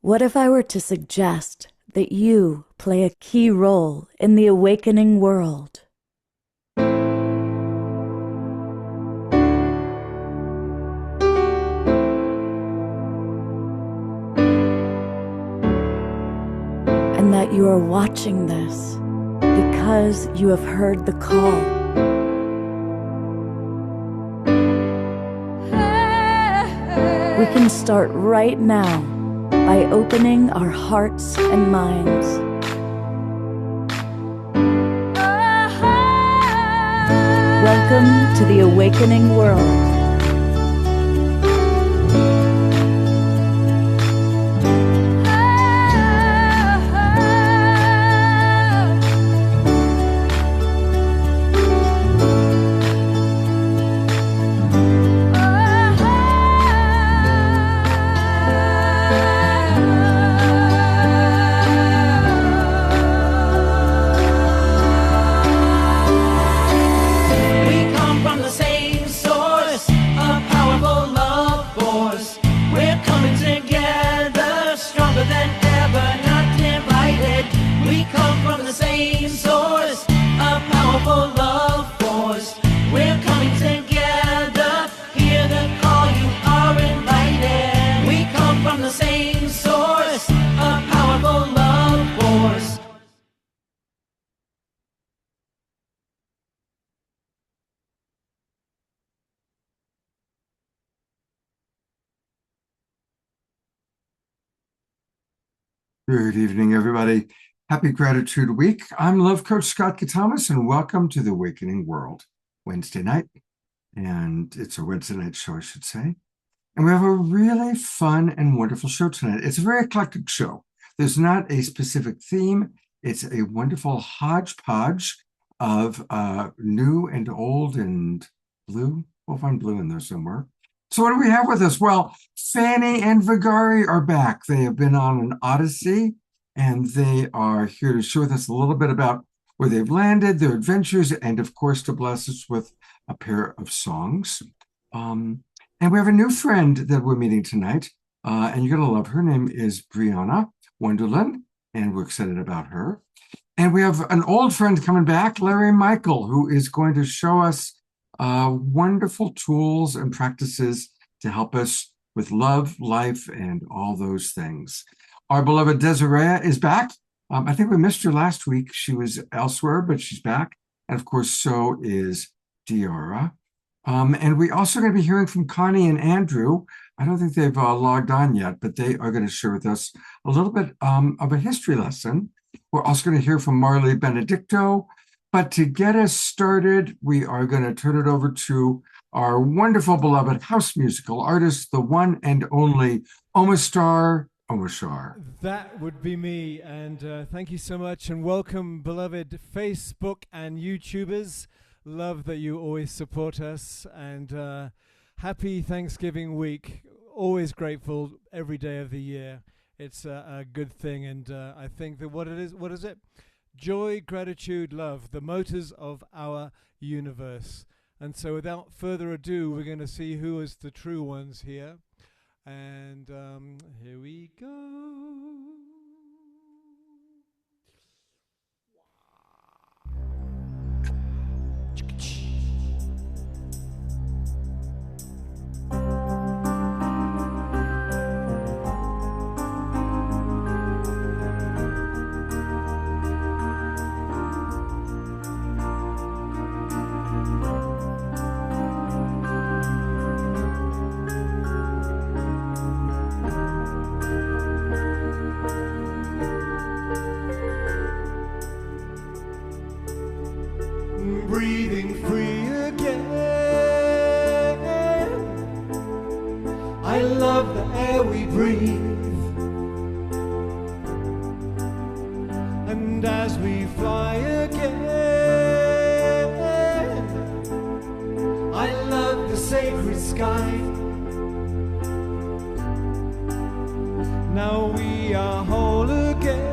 What if I were to suggest that you play a key role in the awakening world? And that you are watching this because you have heard the call. We can start right now by opening our hearts and minds. Welcome to the awakening world. Good evening, everybody. Happy Gratitude Week. I'm Love Coach Scott Katamas, and welcome to the Awakening World Wednesday night. And it's a Wednesday night show, I should say. And we have a really fun and wonderful show tonight. It's a very eclectic show. There's not a specific theme. It's a wonderful hodgepodge of new and old and blue. We'll find blue in there somewhere. So what do we have with us? Well, Fanny and Vegari are back. They have been on an odyssey, and they are here to share with us a little bit about where they've landed, their adventures, and of course, to bless us with a pair of songs. And we have a new friend that we're meeting tonight, and you're going to love her. Her name is Brianna Wunderlin, and we're excited about her. And we have an old friend coming back, Larry Michel, who is going to show us wonderful tools and practices to help us with love, life, and all those things. Our beloved Desirea is back. I think we missed her last week. She was elsewhere, but she's back. And of course, so is DeArah. And we also going to be hearing from Connie and Andrew. I don't think they've logged on yet, but they are going to share with us a little bit of a history lesson. We're also going to hear from Marley Benedicto. But to get us started, we are going to turn it over to our wonderful, beloved house musical artist, the one and only Omashar. That would be me, and thank you so much, and welcome, beloved Facebook and YouTubers. Love that you always support us, and happy Thanksgiving week. Always grateful every day of the year. It's a good thing, and I think that what is it? Joy, gratitude, love, the motors of our universe. And so without further ado, we're going to see who is the true ones here. And here we go. Breathing free again. I love the air we breathe. And as we fly again, I love the sacred sky. Now we are whole again.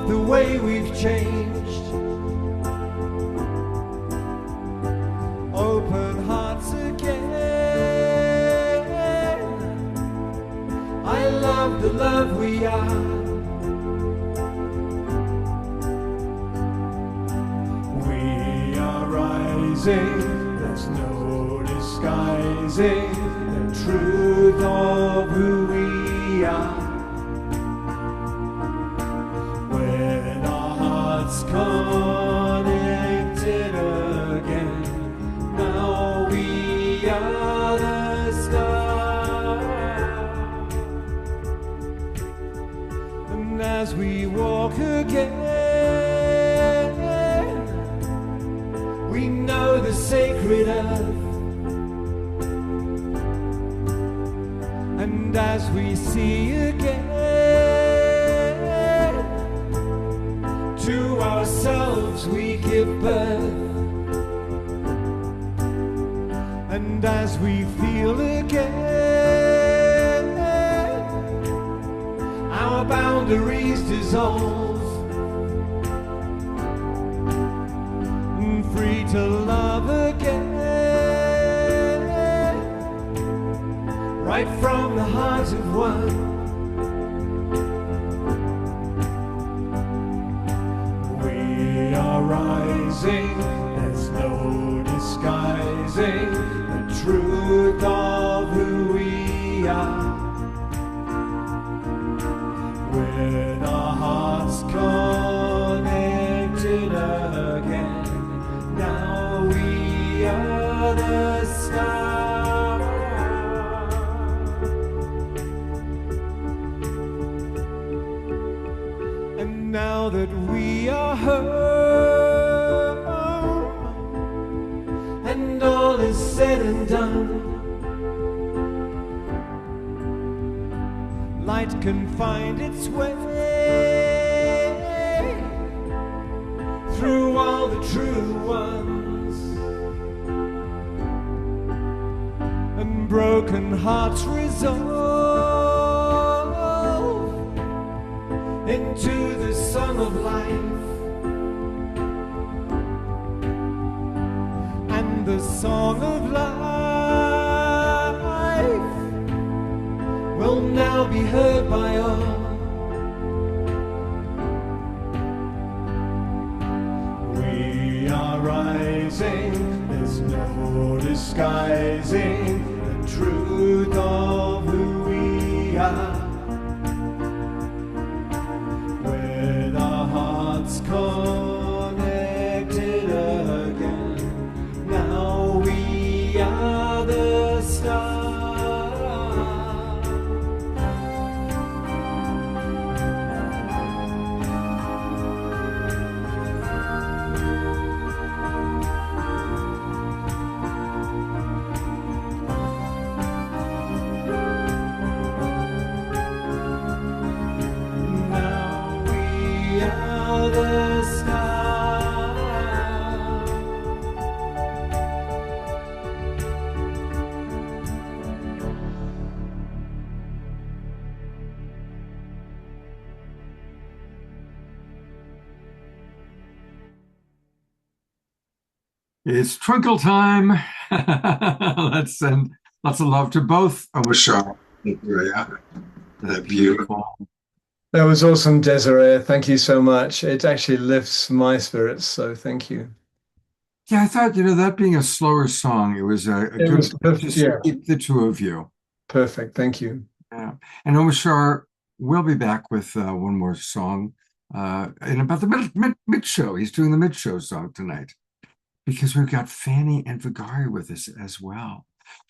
The way we've changed, open hearts again. love we are. We are rising, there's no disguising the truth of who we are. When our hearts connected again, now we are the stars. And as we walk again, we know the sacred earth. And as we see again, to ourselves we give birth. And as we feel again, our boundaries dissolve, and free to love again, right from the heart of one. We are rising, there's no disguising the truth of who we are. When our hearts connected again, now we are the stars. And now that we are home, and all is said and done, light can find its way through all the true ones, and broken hearts resolve into the song of life. And the song of life will now be heard by all. We are rising, there's no disguising the truth of who we are. With our hearts connected again, now we are the stars. It's twinkle time. Let's send lots of love to both Omashar and Brianna. They're beautiful. That was awesome, Desirea. Thank you so much. It actually lifts my spirits, so thank you. Yeah, I thought, that being a slower song, it was a It good was perfect, to yeah. keep the two of you. Perfect. Thank you. Yeah. And Omashar will be back with one more song in about the mid show. He's doing the mid show song tonight, because we've got Fanny and Vegari with us as well.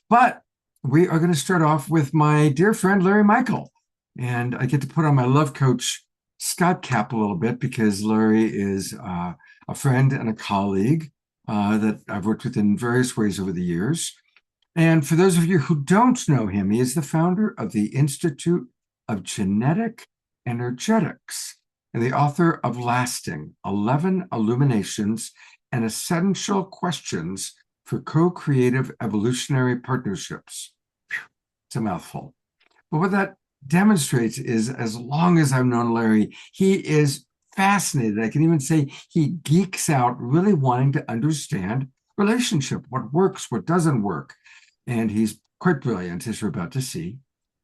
But we are going to start off with my dear friend, Larry Michel. And I get to put on my love coach Scott cap a little bit, because Larry is a friend and a colleague that I've worked with in various ways over the years. And for those of you who don't know him, he is the founder of the Institute of Genetic Energetics and the author of Lasting 11 Illuminations and Essential Questions for Co-Creative Evolutionary Partnerships. It's a mouthful. But what that demonstrates is, as long as I've known Larry, he is fascinated. I can even say he geeks out, really wanting to understand relationship, what works, what doesn't work. And he's quite brilliant, as you're about to see.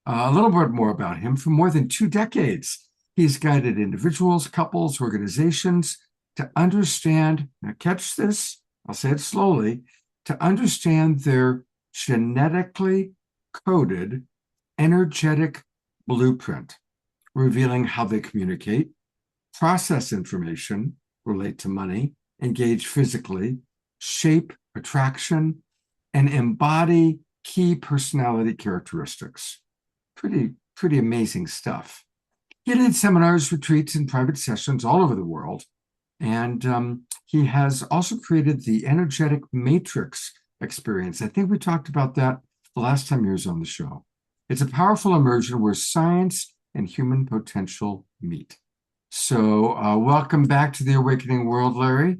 A little bit more about him. For more than 2 decades, he's guided individuals, couples, organizations to understand, now catch this, I'll say it slowly, to understand their genetically coded energetic blueprint, revealing how they communicate, process information, relate to money, engage physically, shape attraction, and embody key personality characteristics. Pretty amazing stuff. He leads seminars, retreats, and private sessions all over the world. And he has also created the energetic matrix experience. I think we talked about that the last time he was on the show. It's a powerful immersion where science and human potential meet. So welcome back to the Awakening World, Larry.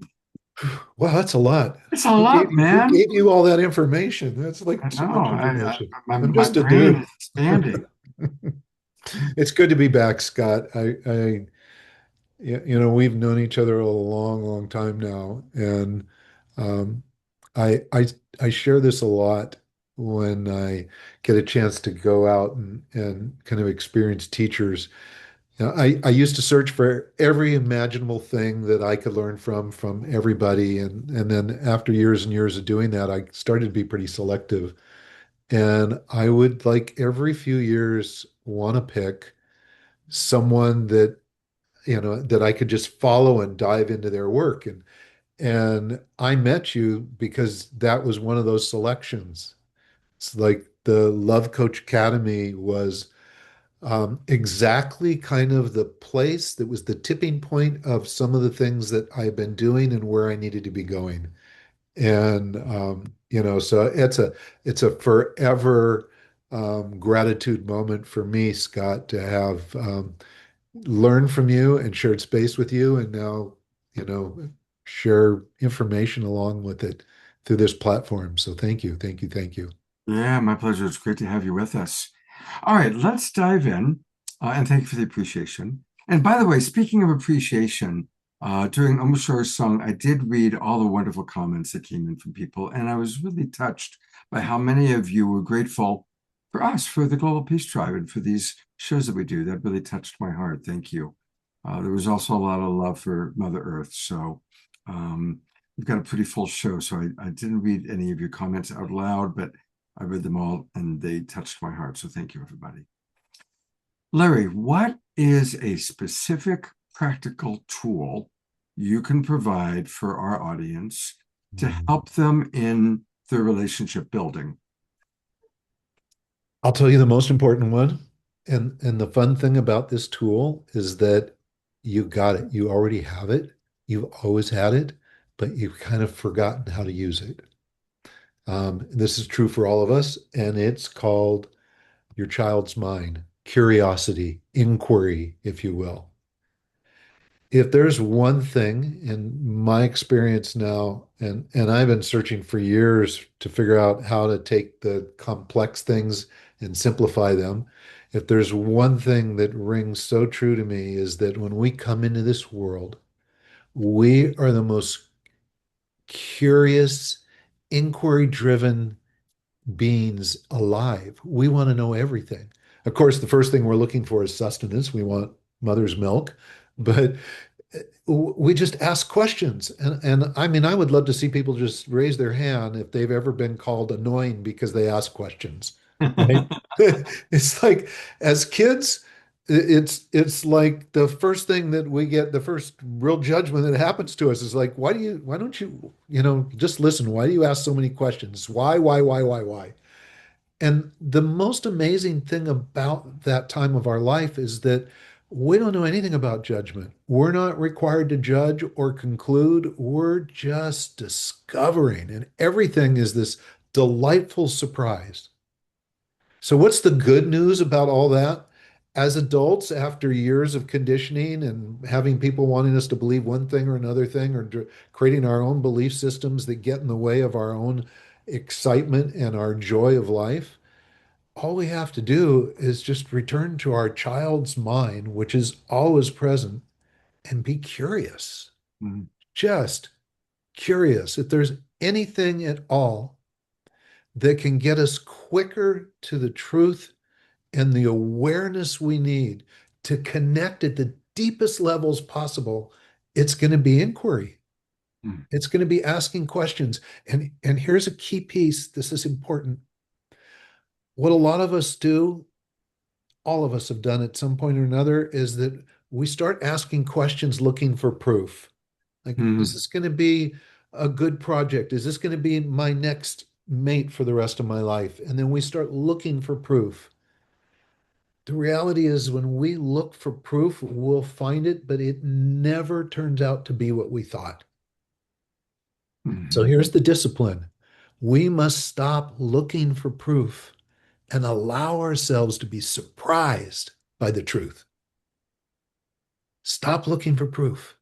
Wow, that's a lot. It's a lot, man. Who gave you all that information? That's like I so know. much information. I'm My just a brain dude. is expanding. It's good to be back, Scott. We've known each other a long, long time now, and um, I share this a lot when I get a chance to go out and kind of experience teachers. I used to search for every imaginable thing that I could learn from everybody, and then after years and years of doing that, I started to be pretty selective. And I would like every few years want to pick someone that I could just follow and dive into their work. And I met you because that was one of those selections. It's like the Love Coach Academy was exactly kind of the place that was the tipping point of some of the things that I've been doing and where I needed to be going. And so it's a forever gratitude moment for me, Scott, to have learned from you and shared space with you, and now share information along with it through this platform. So thank you, thank you, thank you. Yeah, my pleasure. It's great to have you with us. All right, let's dive in. And thank you for the appreciation. And by the way, speaking of appreciation, during Omashar's song, I did read all the wonderful comments that came in from people, and I was really touched by how many of you were grateful for us, for the Global Peace Tribe, and for these shows that we do. That really touched my heart. Thank you. There was also a lot of love for Mother Earth. So we've got a pretty full show. So I didn't read any of your comments out loud, but I read them all and they touched my heart. So thank you, everybody. Larry, what is a specific practical tool you can provide for our audience to help them in their relationship building? I'll tell you the most important one. And the fun thing about this tool is that you got it. You already have it. You've always had it, but you've kind of forgotten how to use it. This is true for all of us, and it's called your child's mind, curiosity, inquiry, if you will. If there's one thing in my experience now, and I've been searching for years to figure out how to take the complex things and simplify them. If there's one thing that rings so true to me is that when we come into this world, we are the most curious, inquiry-driven beings alive. We want to know everything. Of course, the first thing we're looking for is sustenance. We want mother's milk, but we just ask questions. And I mean, I would love to see people just raise their hand if they've ever been called annoying because they ask questions, right? It's like as kids, it's like the first thing that we get, the first real judgment that happens to us is like, why don't you, just listen? Why do you ask so many questions? Why? And the most amazing thing about that time of our life is that we don't know anything about judgment. We're not required to judge or conclude. We're just discovering, and everything is this delightful surprise. So, what's the good news about all that? As adults, after years of conditioning and having people wanting us to believe one thing or another thing, or creating our own belief systems that get in the way of our own excitement and our joy of life, all we have to do is just return to our child's mind, which is always present, and be curious. Mhm. Just curious. If there's anything at all that can get us quicker to the truth and the awareness we need to connect at the deepest levels possible, it's going to be inquiry. It's going to be asking questions. And here's a key piece. This is important. What a lot of us do, all of us have done at some point or another, is that we start asking questions looking for proof. Like, is this going to be a good project? Is this going to be my next mate for the rest of my life? And then we start looking for proof. The reality is, when we look for proof, we'll find it, but it never turns out to be what we thought. So here's the discipline. We must stop looking for proof and allow ourselves to be surprised by the truth. Stop looking for proof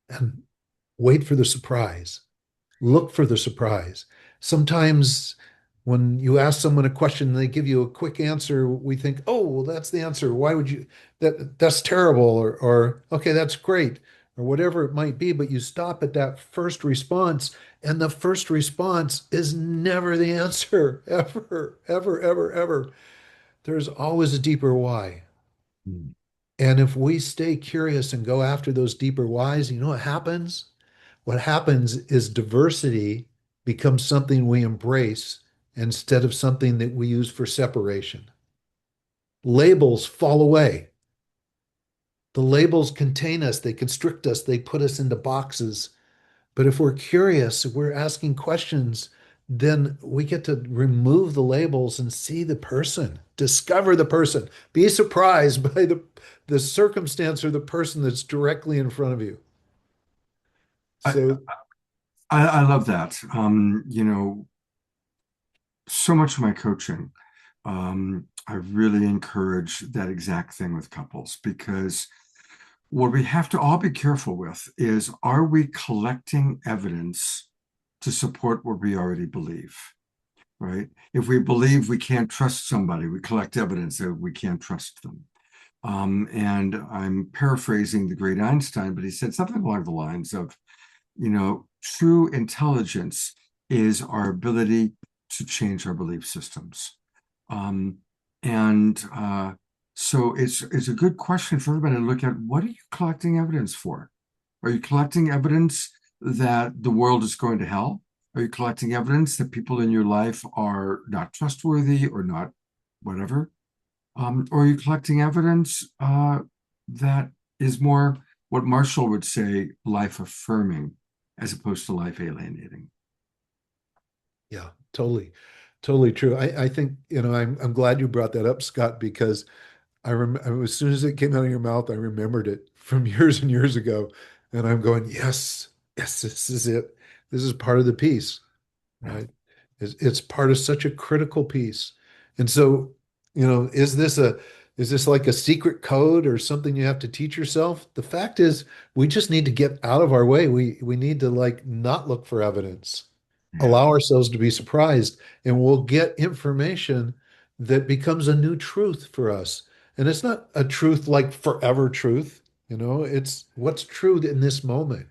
and wait for the surprise. Look for the surprise. Sometimes when you ask someone a question and they give you a quick answer, we think, oh, well, that's the answer. Why would you, that's terrible, or okay, that's great, or whatever it might be. But you stop at that first response, and the first response is never the answer, ever, ever, ever, ever. There's always a deeper why. And if we stay curious and go after those deeper whys, you know what happens? What happens is diversity becomes something we embrace instead of something that we use for separation. Labels fall away. The labels contain us, they constrict us, they put us into boxes. But if we're curious, if we're asking questions, then we get to remove the labels and see the person, discover the person, be surprised by the circumstance or the person that's directly in front of you. So I love that. So much of my coaching, I really encourage that exact thing with couples, because what we have to all be careful with is, are we collecting evidence to support what we already believe, right? If we believe we can't trust somebody, we collect evidence that we can't trust them. And I'm paraphrasing the great Einstein, but he said something along the lines of, true intelligence is our ability to change our belief systems. So it's a good question for everybody to look at. What are you collecting evidence for? Are you collecting evidence that the world is going to hell? Are you collecting evidence that people in your life are not trustworthy or not whatever? Or are you collecting evidence that is more what Marshall would say, life affirming, as opposed to life alienating? yeah, totally, totally true. I think, I'm glad you brought that up, Scott, because I remember as soon as it came out of your mouth, I remembered it from years and years ago. And I'm going, yes, yes, this is it. This is part of the piece, right? It's part of such a critical piece. And so, is this like a secret code or something you have to teach yourself? The fact is, we just need to get out of our way. We need to, like, not look for evidence, allow ourselves to be surprised, and we'll get information that becomes a new truth for us. And it's not a truth like forever truth, it's what's true in this moment.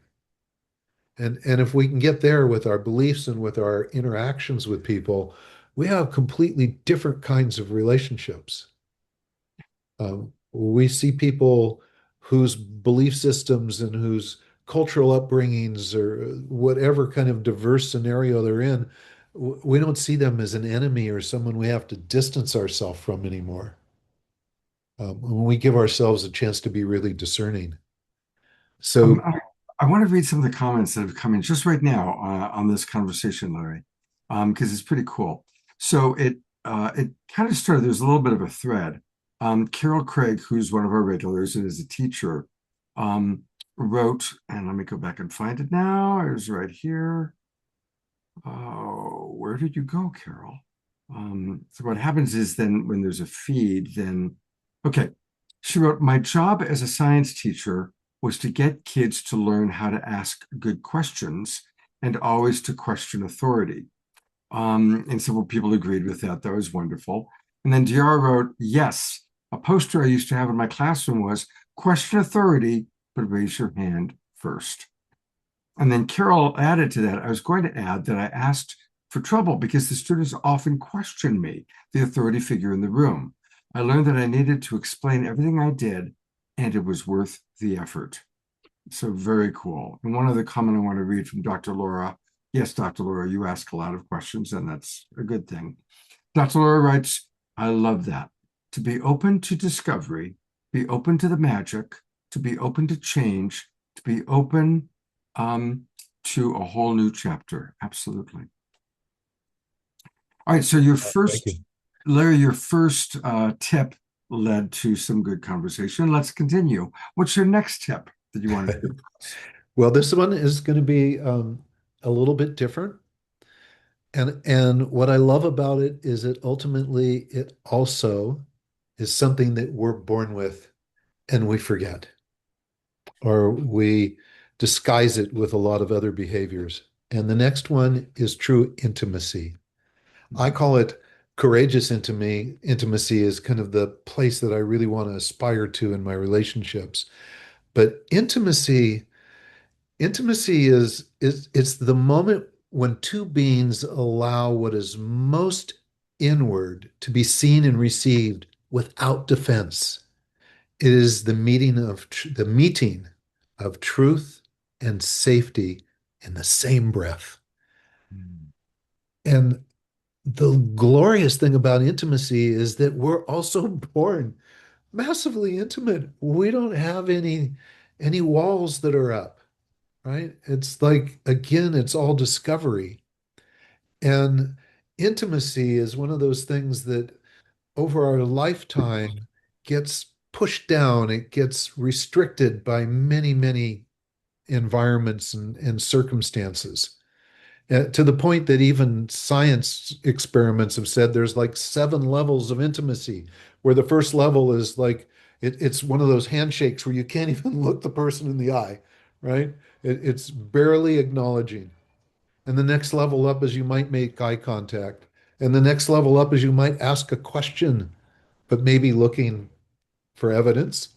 And if we can get there with our beliefs and with our interactions with people, we have completely different kinds of relationships. We see people whose belief systems and whose cultural upbringings or whatever kind of diverse scenario they're in, we don't see them as an enemy or someone we have to distance ourselves from anymore. When we give ourselves a chance to be really discerning. So I want to read some of the comments that have come in just right now on this conversation, Larry, because it's pretty cool. So it kind of started, there's a little bit of a thread. Carol Craig, who's one of our regulars and is a teacher, wrote, and let me go back and find it now. It was right here. Oh, where did you go, Carol? So what happens is, then when there's a feed, then, okay. She wrote, my job as a science teacher was to get kids to learn how to ask good questions and always to question authority. And several people agreed with that. That was wonderful. And then DeArah wrote, yes, a poster I used to have in my classroom was, question authority, but raise your hand first. And then Carol added to that, I was going to add that I asked for trouble because the students often question me, the authority figure in the room. I learned that I needed to explain everything I did, and it was worth the effort. So very cool. And one other comment I want to read from Dr. Laura. Yes, Dr. Laura, you ask a lot of questions, and that's a good thing. Dr. Laura writes, I love that. To be open to discovery, be open to the magic, to be open to change, to be open to a whole new chapter. Absolutely. All right, so your first, Larry, your first tip led to some good conversation. Let's continue. What's your next tip that you want to do? Well, this one is going to be a little bit different. And what I love about it is that ultimately it also is something that we're born with and we forget, or we disguise it with a lot of other behaviors. And the next one is true intimacy. I call it courageous intimacy. Intimacy is kind of the place that I really want to aspire to in my relationships. But intimacy is it's the moment when two beings allow what is most inward to be seen and received without defense. It is the meeting of truth and safety in the same breath. And the glorious thing about intimacy is that we're also born massively intimate. We don't have any walls that are up, right? It's like, again, it's all discovery. And intimacy is one of those things that over our lifetime gets pushed down, it gets restricted by many, many environments and circumstances. To the point that even science experiments have said there's like 7 levels of intimacy, where the first level is like it's one of those handshakes where you can't even look the person in the eye, right? It's barely acknowledging. And the next level up is you might make eye contact. And the next level up is you might ask a question, but maybe looking for evidence.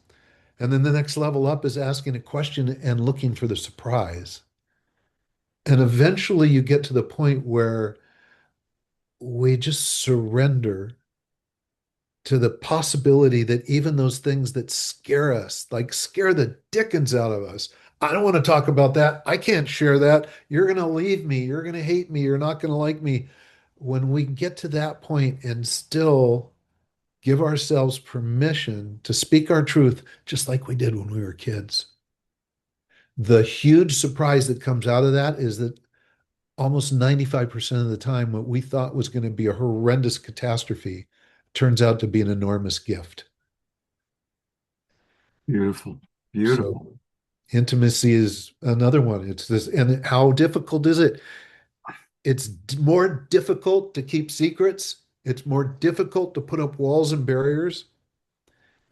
And then the next level up is asking a question and looking for the surprise. And eventually you get to the point where we just surrender to the possibility that even those things that scare us, like scare the dickens out of us, I don't want to talk about that. I can't share that. You're going to leave me. You're going to hate me. You're not going to like me. When we get to that point and still give ourselves permission to speak our truth, just like we did when we were kids, the huge surprise that comes out of that is that almost 95% of the time, what we thought was going to be a horrendous catastrophe turns out to be an enormous gift. Beautiful. Beautiful. So intimacy is another one. It's this, and how difficult is it? It's more difficult to keep secrets. It's more difficult to put up walls and barriers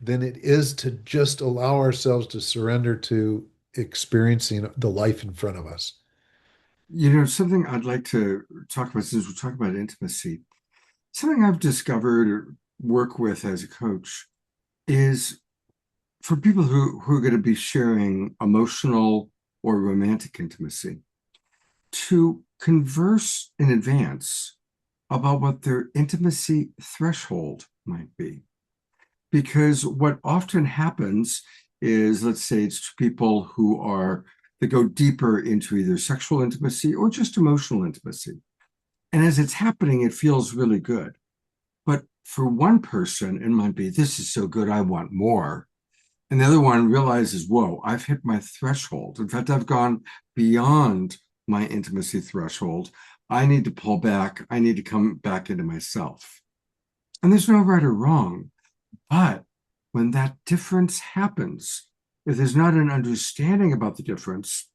than it is to just allow ourselves to surrender to experiencing the life in front of us. You know, something I'd like to talk about since we're talking about intimacy, something I've discovered or work with as a coach is for people who are going to be sharing emotional or romantic intimacy, to converse in advance about what their intimacy threshold might be. Because what often happens is, let's say it's people that go deeper into either sexual intimacy or just emotional intimacy. And as it's happening, it feels really good. But for one person, it might be, this is so good, I want more. And the other one realizes, whoa, I've hit my threshold. In fact, I've gone beyond my intimacy threshold. I need to pull back. I need to come back into myself. And there's no right or wrong. But when that difference happens, if there's not an understanding about the difference,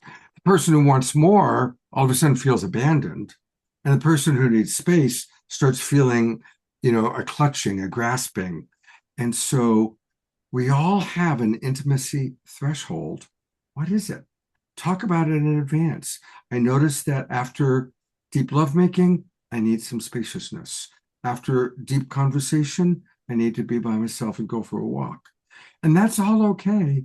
the person who wants more all of a sudden feels abandoned. And the person who needs space starts feeling, a clutching, a grasping. And so we all have an intimacy threshold. What is it? Talk about it in advance. I noticed that after deep lovemaking, I need some spaciousness. After deep conversation, I need to be by myself and go for a walk. And that's all okay.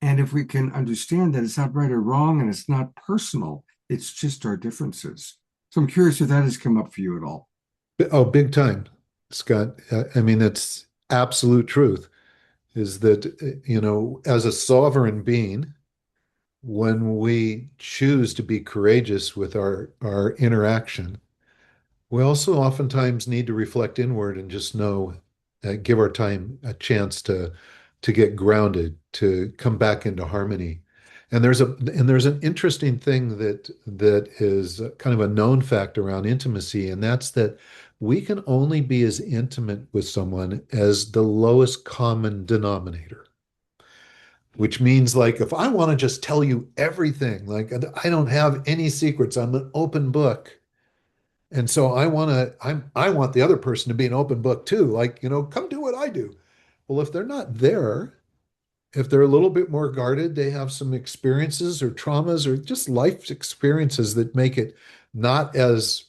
And if we can understand that it's not right or wrong and it's not personal, it's just our differences. So I'm curious if that has come up for you at all. Oh, big time, Scott. I mean, absolute truth is that, as a sovereign being, when we choose to be courageous with our interaction, we also oftentimes need to reflect inward and just know, give our time a chance to get grounded, to come back into harmony. And there's an interesting thing that is kind of a known fact around intimacy, and that's that we can only be as intimate with someone as the lowest common denominator. Which means, like, if I want to just tell you everything, like I don't have any secrets, I'm an open book. And so I want the other person to be an open book too. Like, come do what I do. Well, if they're not there, if they're a little bit more guarded, they have some experiences or traumas or just life experiences that make it not as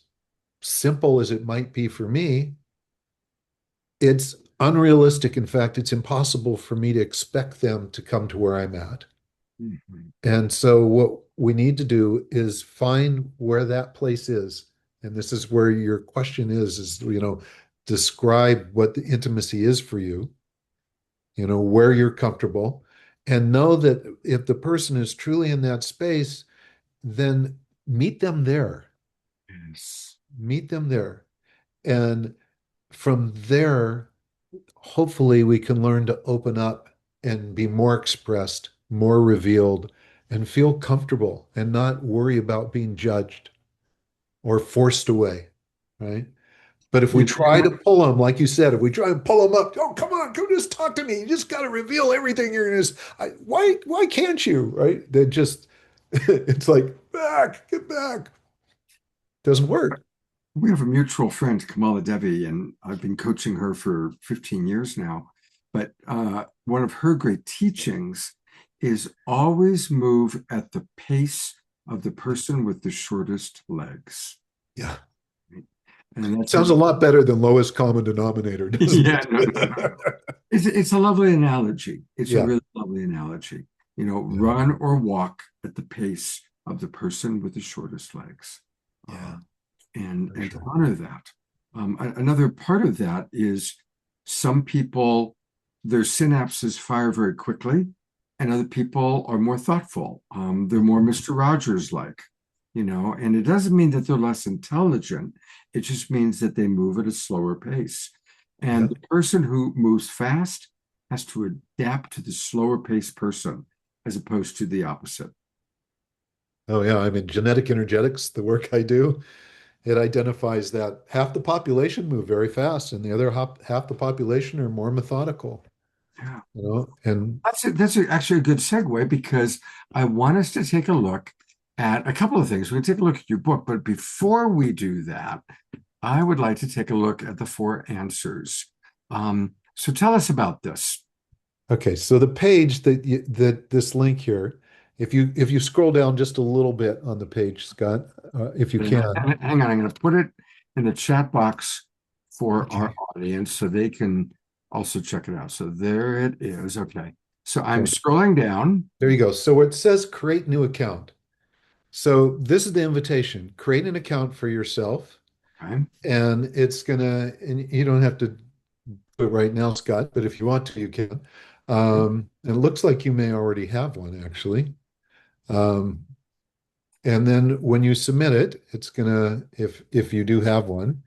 simple as it might be for me. It's unrealistic. In fact, it's impossible for me to expect them to come to where I'm at. Mhm. And so what we need to do is find where that place is. And this is where your question is, describe what the intimacy is for you, where you're comfortable, and know that if the person is truly in that space, then meet them there. Yes. Meet them there. And from there, hopefully we can learn to open up and be more expressed, more revealed, and feel comfortable and not worry about being judged or forced away, right? But if we You try know, to pull them, like you said, if we try and pull them up, oh, come on, come just talk to me. You just got to reveal everything you're in. Why can't you, right? They just, it's like, get back. Doesn't work. we have a mutual friend, Kamala Devi, and I've been coaching her for 15 years now. But one of her great teachings is always move at the pace of the person with the shortest legs. Yeah. Right? And that's Sounds a lot better than lowest common denominator, doesn't yeah, no, no, no. it? It's a lovely analogy. It's a Yeah. really lovely analogy. Yeah. Run or walk at the pace of the person with the shortest legs. Yeah. And to Sure. honor that. Another part of that is some people, their synapses fire very quickly, and other people are more thoughtful. They're more Mr. Rogers like, and it doesn't mean that they're less intelligent. It just means that they move at a slower pace. Yeah. And the person who moves fast has to adapt to the slower paced person as opposed to the opposite. Oh, yeah. I mean, genetic energetics, the work I do, it identifies that half the population move very fast and the other half the population are more methodical, Yeah. and Actually a good segue because I want us to take a look at a couple of things. We're going to take a look at your book, but before we do that, I would like to take a look at the four answers. So tell us about this. okay. So the page that this link here, if you scroll down just a little bit on the page, Scott, if you can. Hang on, I'm going to put it in the chat box for our Okay. audience so they can also check it out. So there it is. Okay. So I'm Okay. scrolling down. There you go. So it says create new account. So this is the invitation. Create an account for yourself, Okay. and and you don't have to do it right now, Scott, but if you want to, you can. And it looks like you may already have one, actually. Um, and then when you submit it, it's gonna, if you do have one,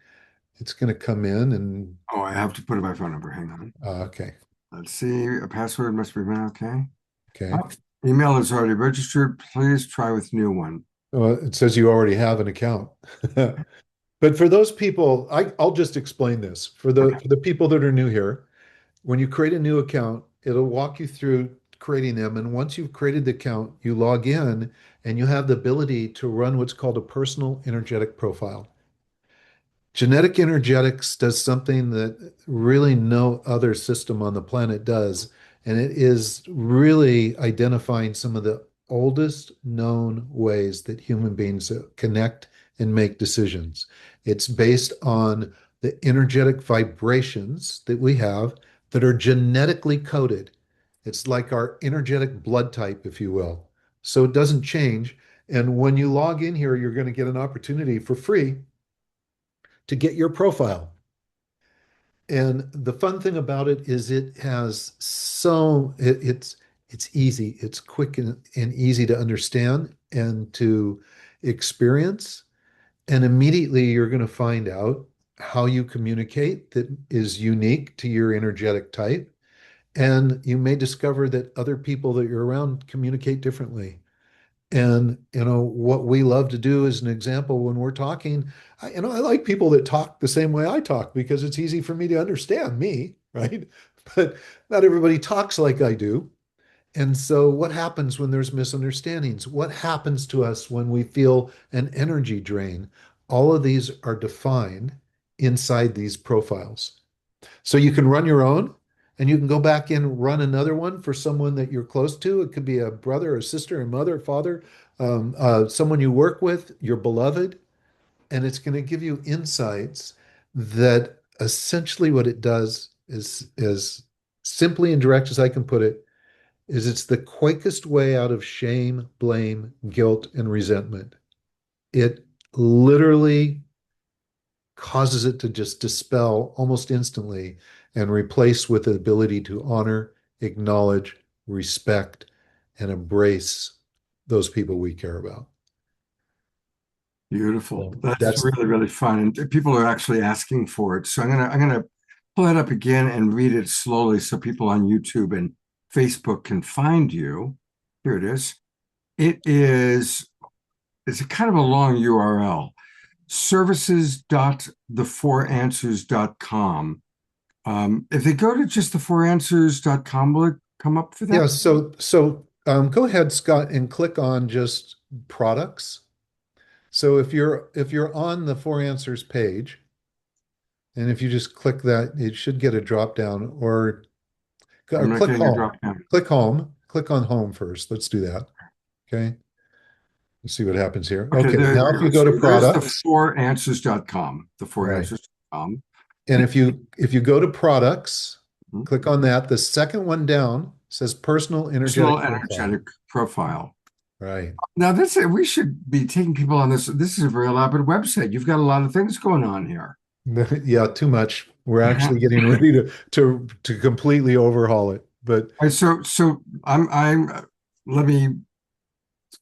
it's gonna come in and Oh, I have to put in my phone number. Hang on. okay, Let's see. A password must be okay. okay. Oh, email is already registered. Please try with new one. Well, it says you already have an account. But for those people, I'll just explain this. Okay. For the people that are new here, when you create a new account, it'll walk you through creating them. And once you've created the account, you log in and you have the ability to run what's called a personal energetic profile. Genetic energetics does something that really no other system on the planet does, and it is really identifying some of the oldest known ways that human beings connect and make decisions. It's based on the energetic vibrations that we have that are genetically coded. It's like our energetic blood type, if you will. So it doesn't change. And when you log in here, you're going to get an opportunity for free to get your profile. And the fun thing about it is it's easy, it's quick and easy to understand and to experience. And immediately you're going to find out how you communicate that is unique to your energetic type. And you may discover that other people that you're around communicate differently. And what we love to do as an example when we're talking, I like people that talk the same way I talk because it's easy for me to understand me, right? But not everybody talks like I do. And so what happens when there's misunderstandings? What happens to us when we feel an energy drain? All of these are defined inside these profiles. So you can run your own and you can go back and run another one for someone that you're close to. It could be a brother or sister, a mother, father, someone you work with, your beloved, and it's going to give you insights that essentially what it does is as simply and direct as I can put it, is it's the quickest way out of shame, blame, guilt, and resentment. It literally causes it to just dispel almost instantly and replace with the ability to honor, acknowledge, respect, and embrace those people we care about. Beautiful. So That's that's really, really fun. And people are actually asking for it. So I'm gonna pull it up again and read it slowly so people on YouTube and Facebook can find you. Here it is. It's a kind of a long URL. Services.the4answers.com. If they go to just the4answers.com, will it come up for yeah. that? So go ahead, Scott, and click on just products. So if you're on the Four Answers page, and if you just click that, it should get a drop down or I'm not click getting a home. drop down. Click home. Click on home first. Let's do that. Okay. Let's see what happens here. Okay, Okay. there Now we if go. you go to So there's the products, 4answers.com, the right. 4answers.com. And if you go to products, Mhm. click on that. The second one down says personal Personal energetic profile. energetic profile. Right. Now, we should be taking people on this. This is a very elaborate website. You've got a lot of things going on here. Yeah, too much. We're actually All getting ready to completely overhaul it. But right, so let me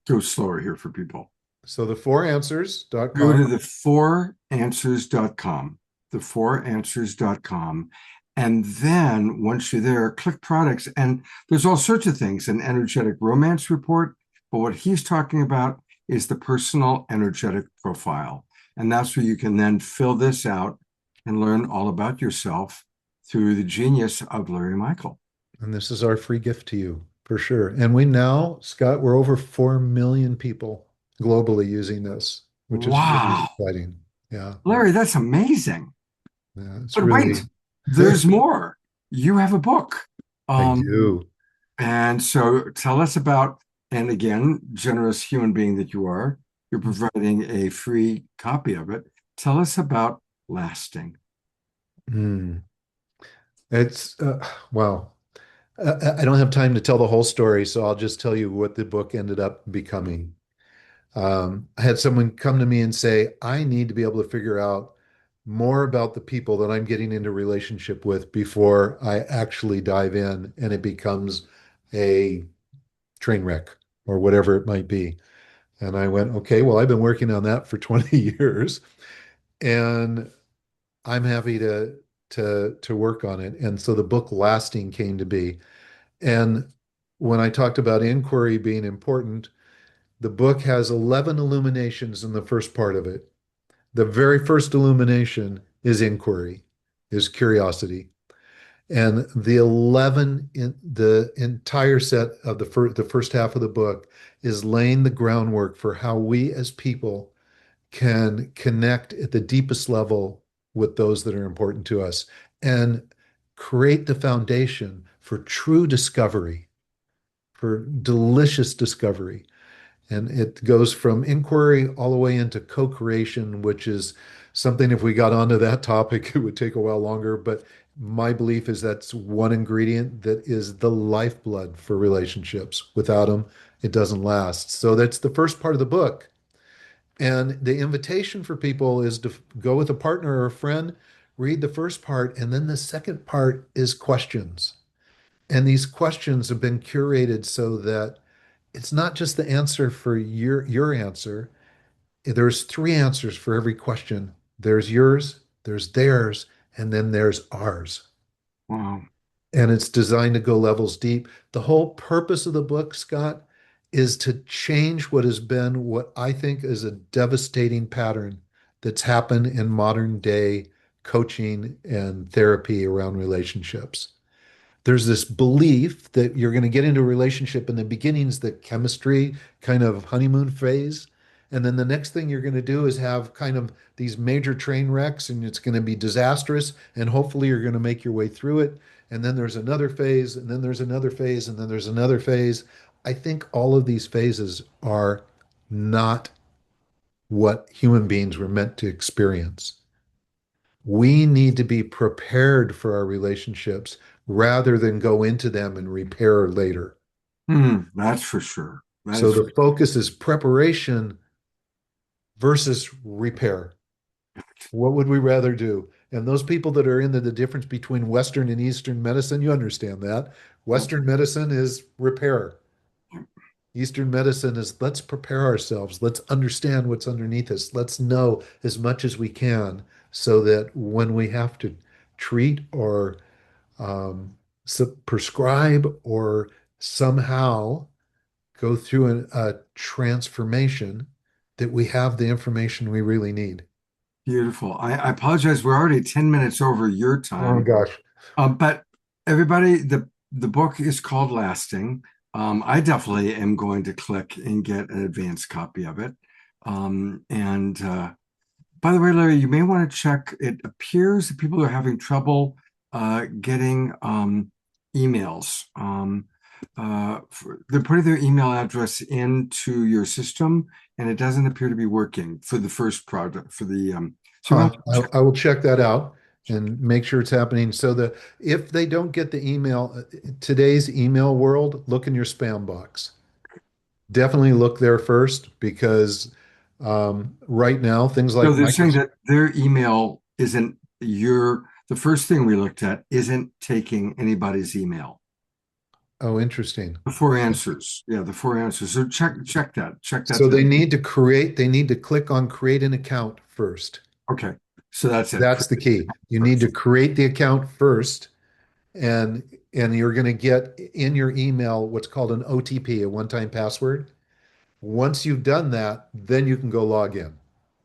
go slower here for people. so the fouranswers.com. Go to the4answers.com, the4answers.com. And then once you're there, click products. And there's all sorts of things, an energetic romance report. But what he's talking about is the personal energetic profile. And that's where you can then fill this out and learn all about yourself through the genius of Larry Michel. And this is our free gift to you for sure. And we now, Scott, we're over 4 million people globally using this, which is really Wow. exciting. Yeah. Larry, that's amazing. Yeah. It's But really, wait, there's more. You have a book. I Um, do. and so tell us about, and again, generous human being that you are, you're providing a free copy of it. Tell us about Lasting. Mm. It's, wow. I don't have time to tell the whole story, so I'll just tell you what the book ended up becoming. I had someone come to me and say, I need to be able to figure out more about the people that I'm getting into relationship with before I actually dive in and it becomes a train wreck or whatever it might be. And I went, okay, well, I've been working on that for 20 years and I'm happy to work on it. And so the book Lasting came to be. And when I talked about inquiry being important, the book has 11 illuminations in the first part of it. The very first illumination is inquiry, is curiosity. And the 11 in the entire set of the first half of the book is laying the groundwork for how we as people can connect at the deepest level with those that are important to us and create the foundation for true discovery, for delicious discovery. And it goes from inquiry all the way into co-creation, which is something, if we got onto that topic, it would take a while longer. But my belief is that's one ingredient that is the lifeblood for relationships. Without them, it doesn't last. So that's the first part of the book. And the invitation for people is to go with a partner or a friend, read the first part, and then the second part is questions. And these questions have been curated so that it's not just the answer for your answer. There's three answers for every question. There's yours, there's theirs, and then there's ours. Wow. And it's designed to go levels deep. The whole purpose of the book, Scott, is to change what has been what I think is a devastating pattern that's happened in modern day coaching and therapy around relationships. There's this belief that you're going to get into a relationship in the beginning's the chemistry kind of honeymoon phase. And then the next thing you're going to do is have kind of these major train wrecks and it's going to be disastrous. And hopefully you're going to make your way through it. And then there's another phase, and then there's another phase, and then there's another phase. I think all of these phases are not what human beings were meant to experience. We need to be prepared for our relationships rather than go into them and repair later. That's for sure. So the focus is preparation versus repair. What would we rather do? And those people that are into the difference between Western and Eastern medicine, you understand that. Western medicine is repair. Eastern medicine is let's prepare ourselves. Let's understand what's underneath us. Let's know as much as we can so that when we have to treat or prescribe or somehow go through a transformation, that we have the information we really need. Beautiful. I apologize. We're already 10 minutes over your time. Oh gosh. But everybody, the book is called Lasting. I definitely am going to click and get an advanced copy of it. By the way, Larry, you may want to check. It appears that people are having trouble getting emails. They're putting their email address into your system, and it doesn't appear to be working for the first project. For the I will check that out and make sure it's happening. So if they don't get the email, today's email world, look in your spam box. Definitely look there first because right now things like so they're saying that their email isn't the first thing we looked at isn't taking anybody's email. Oh, interesting. The four answers. Yeah, the four answers. So check that. Check that. So they need to click on create an account first. Okay. So that's it. That's the key. You need to create the account first, and you're going to get in your email what's called an OTP, a one-time password. Once you've done that, then you can go log in.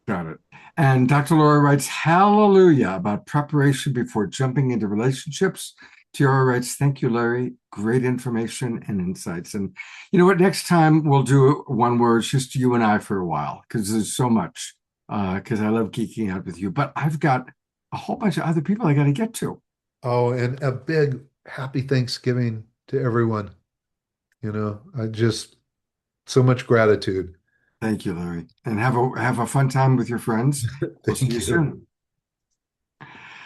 Got it. And Dr. Laura writes, hallelujah, about preparation before jumping into relationships. Tiara writes, thank you, Larry. Great information and insights. And you know what? Next time we'll do one word, just you and I for a while, because there's so much, because I love geeking out with you. But I've got a whole bunch of other people I got to get to. Oh, and a big happy Thanksgiving to everyone. You know, so much gratitude. Thank you, Larry. And have a fun time with your friends. We'll see you soon.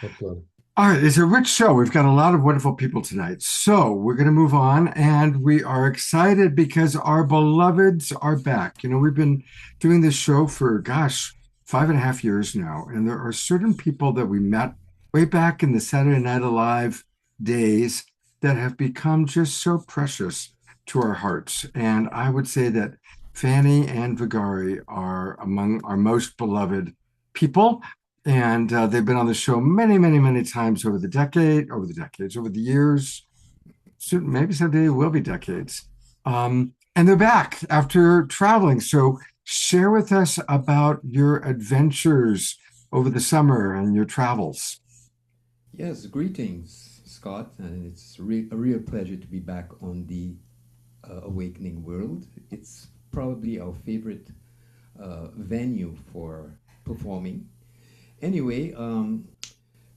Okay. All right, it's a rich show. We've got a lot of wonderful people tonight. So we're going to move on, and we are excited because our beloveds are back. You know, we've been doing this show for, 5.5 years now, and there are certain people that we met way back in the Saturday Night Alive days that have become just so precious to our hearts. And I would say that Fanny and Vegari are among our most beloved people. And they've been on the show many, many, many times over the years. Maybe someday it will be decades. And they're back after traveling. So share with us about your adventures over the summer and your travels. Yes, greetings, Scott. And it's a real pleasure to be back on the Awakening World. It's probably our favorite venue for performing. Anyway,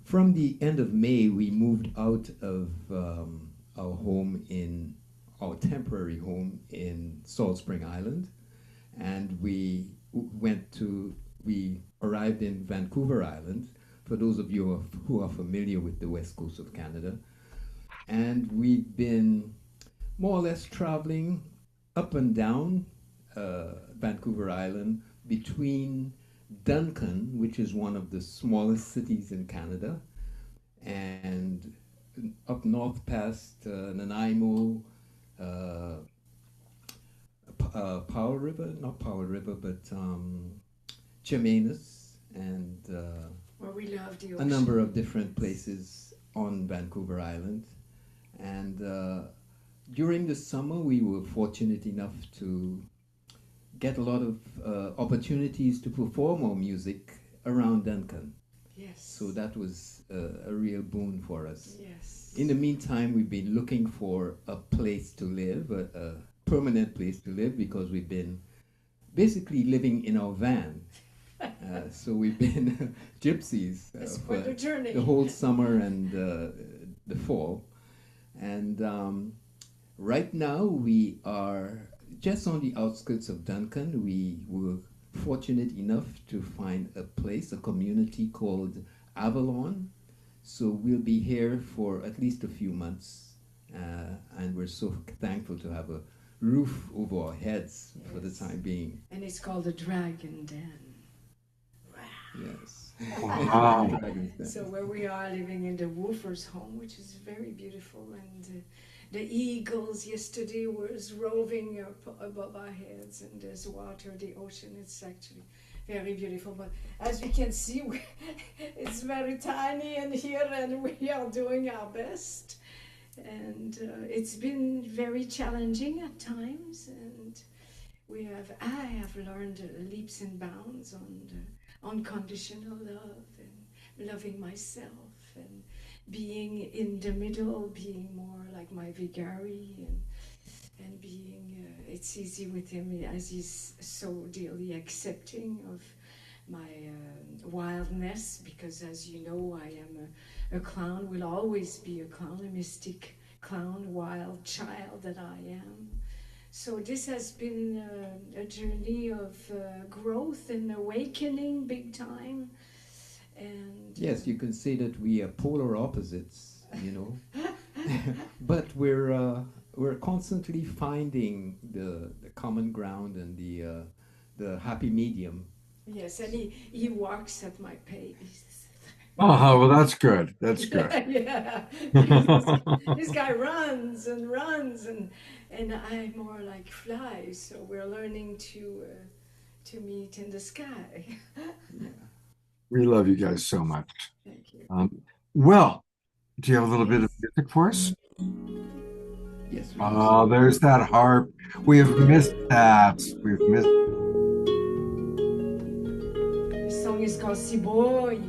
from the end of May, we moved out of our temporary home in Salt Spring Island, and we arrived in Vancouver Island, for those of you who are familiar with the west coast of Canada. And we've been more or less traveling up and down Vancouver Island between Duncan, which is one of the smallest cities in Canada, and up north past Nanaimo, Powell River, not Powell River, but Chemainus, and Where we love the a ocean. number of different places on Vancouver Island. And during the summer, we were fortunate enough to get a lot of opportunities to perform our music around Duncan. Yes. So that was a real boon for us. Yes. In the meantime, we've been looking for a place to live, a permanent place to live, because we've been basically living in our van. So we've been gypsies It's for quite a journey. the whole summer and the fall. And right now we are just on the outskirts of Duncan. We were fortunate enough to find a place, a community called Avalon. So we'll be here for at least a few months. And we're so thankful to have a roof over our heads for the time being. And it's called the Dragon Den. Yes. Wow. Dragon's Den. So where we are living in the Woofer's home, which is very beautiful, and the eagles yesterday was roving up above our heads, and there's water, the ocean. It's actually very beautiful. But as we can see, it's very tiny in here, and we are doing our best. And it's been very challenging at times, and I have learned leaps and bounds on unconditional love and loving myself and being in the middle, being more like my Vegari, and being it's easy with him as he's so dearly accepting of my wildness, because as you know, I am a clown, will always be a clown, a mystic clown, wild child that I am. So this has been a journey of growth and awakening, big time. And yes, you can say that we are polar opposites, you know, but we're constantly finding the common ground and the happy medium. yes, and he walks at my pace. Oh, well, that's good. That's good. Yeah, this guy runs, and I'm more like fly. So we're learning to meet in the sky. Yeah. We love you guys so much. Thank you. Well, do you have a little bit of music for us? Yes. Oh, there's that harp. We have missed that. We've missed. The song is called Siboy.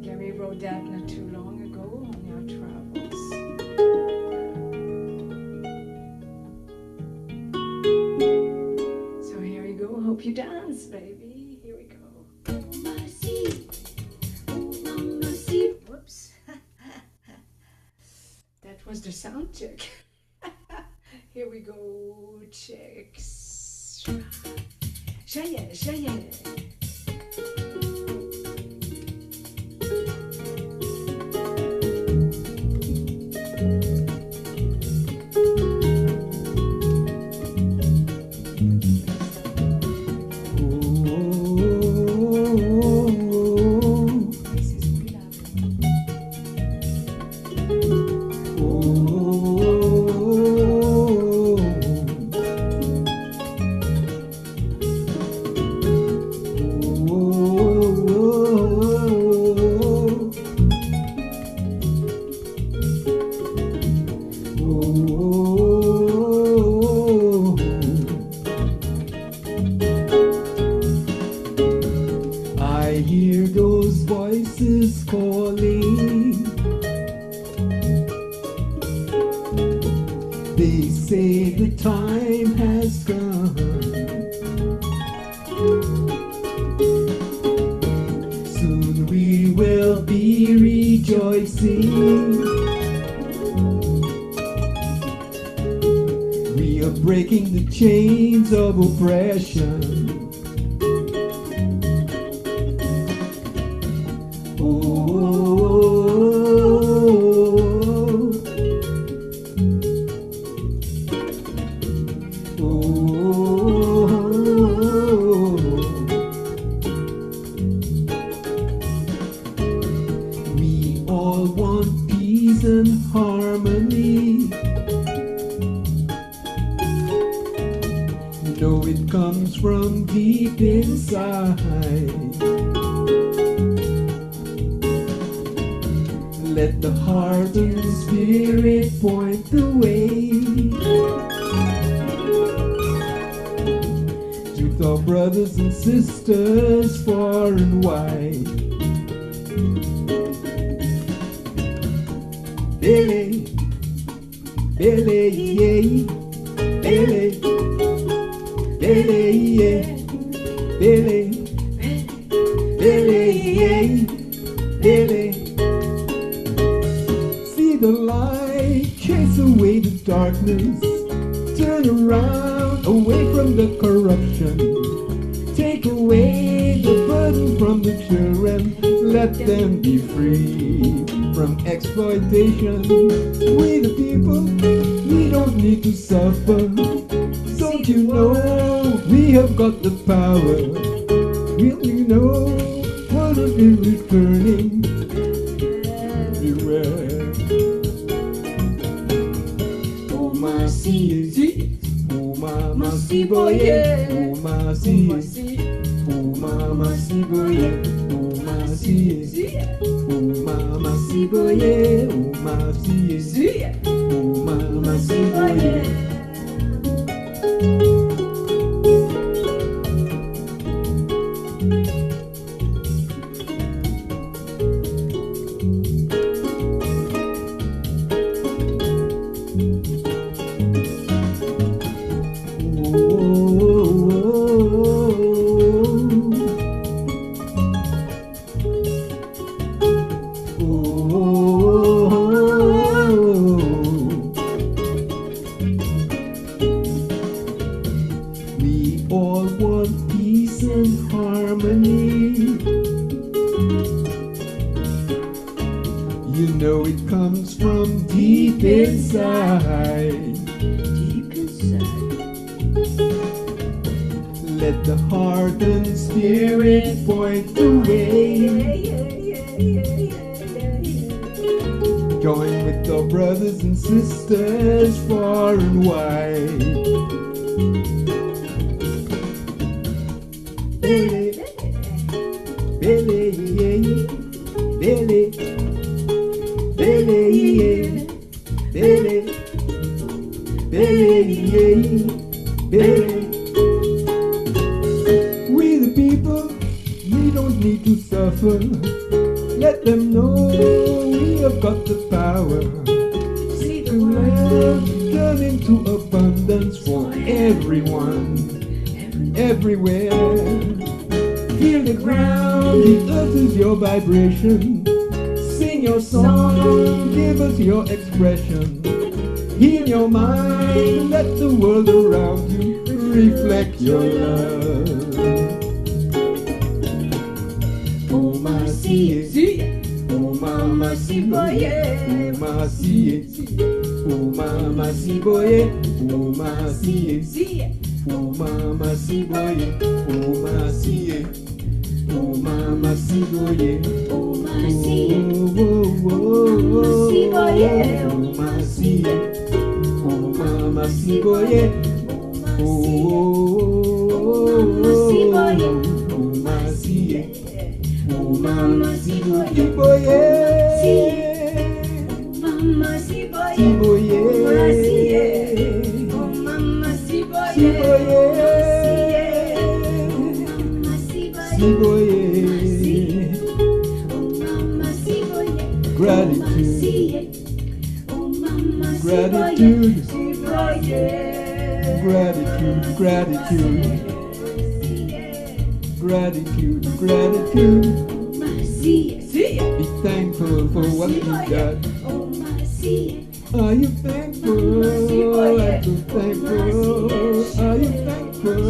Gary wrote that not too long ago on our travels. So here we go. Hope you dance, baby. Here we go. Whoops. That was the sound check. Here we go. Checks. Shaya, shaya. Breaking the chains of oppression. inside. Let the heart and spirit point the way to our brothers and sisters far and wide. Billy, Billy, yeah, Billy, Billy, yeah, Billy, Billy, yeah, Billy. See the light, chase away the darkness, turn around, away from the corruption, take away the burden from the children, let them be free from exploitation. We the people, we don't need to suffer. Don't you know we have got the power? Will you know what it is returning everywhere? Oh my see, oh my see boy, oh my see, oh my see boy, oh my see, oh my see boy, oh my see, oh my see boy. Let the heart and spirit point the way. Join with our brothers and sisters far and wide. Billy, Billy, yeah, Billy, Billy, yeah, Billy, Billy, yeah, Billy. We the people, we don't need to suffer. Let them know we have got the power. See the world turn into abundance for everyone, everywhere. Feel the ground, the earth is your vibration. Sing your song, give us your expression. Heal your mind, let the world around you reflect your love. Oh my see, oh mama see boy, oh my see, oh mama see boy, oh my see, oh mama see boy, oh my see, oh mama see boy, oh my see, oh my see, oh mama see boy, oh my see, oh mama see boy, mama see boy, oh mama see boy, gratitude, gratitude, gratitude, gratitude, gratitude, gratitude. Be thankful for what you got. Are you thankful? I'm so thankful. Are you thankful? I'm so thankful.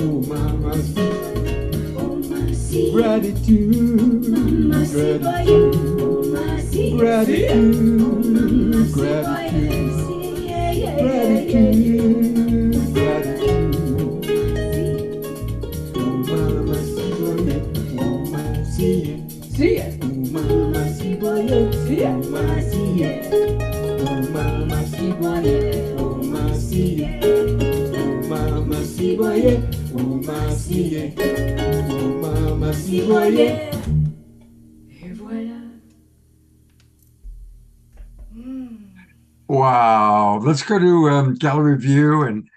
Oh mama, gratitude, gratitude, gratitude, gratitude, gratitude. Oh mama, oh mama, see it. Oh mama, see it. Oh mama, see it. Oh mama, see it. si voyait. Et voilà. Wow. Let's go to gallery view and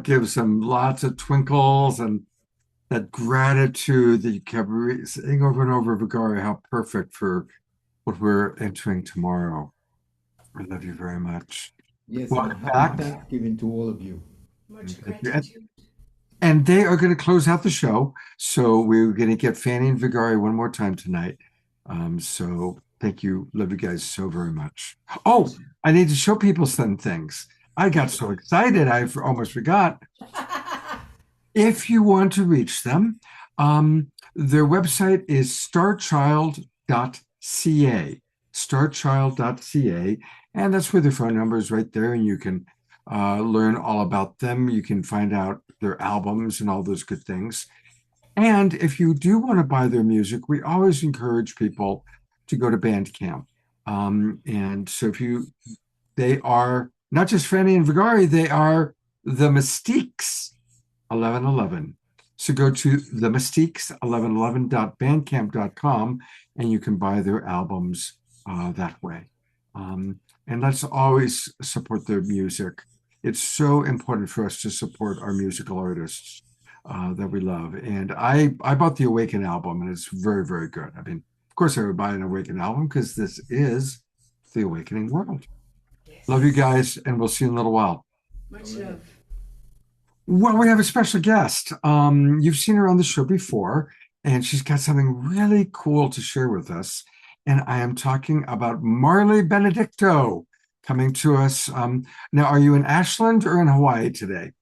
give some lots of twinkles and that gratitude that you kept saying over and over, Vegari, how perfect for what we're entering tomorrow. I love you very much. Yes, and Welcome happy back. Thanksgiving to all of you. Much gratitude. And they are going to close out the show. So we're going to get Fanny and Vegari one more time tonight. So thank you. Love you guys so very much. Oh, I need to show people some things. I got so excited, I almost forgot. If you want to reach them, their website is starchild.ca, starchild.ca, and that's where their phone number is right there, and you can learn all about them. You can find out their albums and all those good things. And if you do want to buy their music, we always encourage people to go to Bandcamp. And so they are not just Fanny and Vegari, they are the Mystiques 1111. So go to the Mystiques 1111.bandcamp.com and you can buy their albums that way. And let's always support their music. It's so important for us to support our musical artists that we love. And I bought the Awaken album, and it's very, very good. I mean, of course, I would buy an Awaken album because this is the awakening world. Yes. Love you guys, and we'll see you in a little while. Much love. Well, we have a special guest. You've seen her on the show before, and she's got something really cool to share with us. And I am talking about Marley Benedicto coming to us. Now, are you in Ashland or in Hawaii today?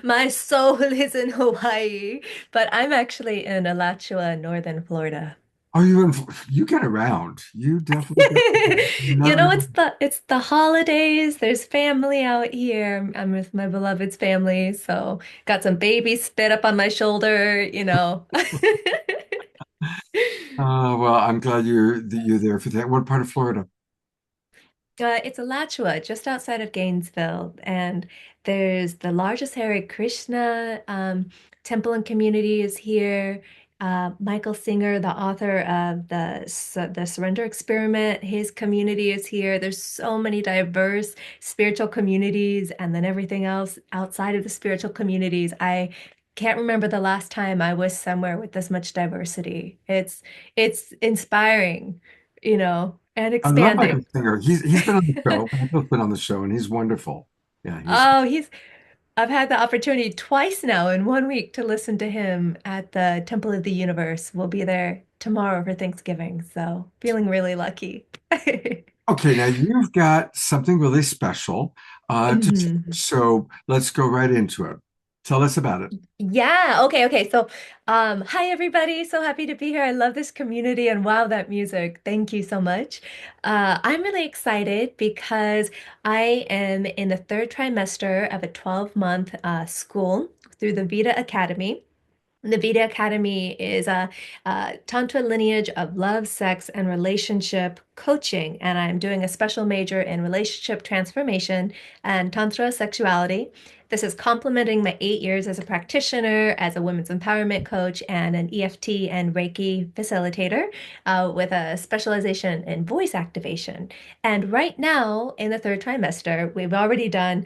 My soul is in Hawaii, but I'm actually in Alachua, northern Florida. Are you in? You get around. You definitely You know, get it's the holidays. There's family out here. I'm with my beloved's family, so got some baby spit up on my shoulder, you know. well, I'm glad you're there for that. What part of Florida? It's Alachua, just outside of Gainesville, and there's the largest Hare Krishna temple and community is here. Michael Singer, the author of the Surrender Experiment, his community is here. There's so many diverse spiritual communities, and then everything else outside of the spiritual communities. I can't remember the last time I was somewhere with this much diversity. It's inspiring, you know, and I love Michael expanding. Singer. He's been on the show. Michael's been on the show, and he's wonderful. Yeah, he's Oh, I've had the opportunity twice now in 1 week to listen to him at the Temple of the Universe. We'll be there tomorrow for Thanksgiving, so feeling really lucky. okay. Now you've got something really special Mhm. so let's go right into it. Tell us about it. Yeah, okay. So, hi everybody. So happy to be here. I love this community and wow, that music. Thank you so much. I'm really excited because I am in the third trimester of a 12-month school through the Vita Academy. The Vita Academy is a Tantra lineage of love, sex, and relationship coaching. And I'm doing a special major in relationship transformation and Tantra sexuality. This is complementing my 8 years as a practitioner, as a women's empowerment coach, and an EFT and Reiki facilitator with a specialization in voice activation. And right now, in the third trimester, we've already done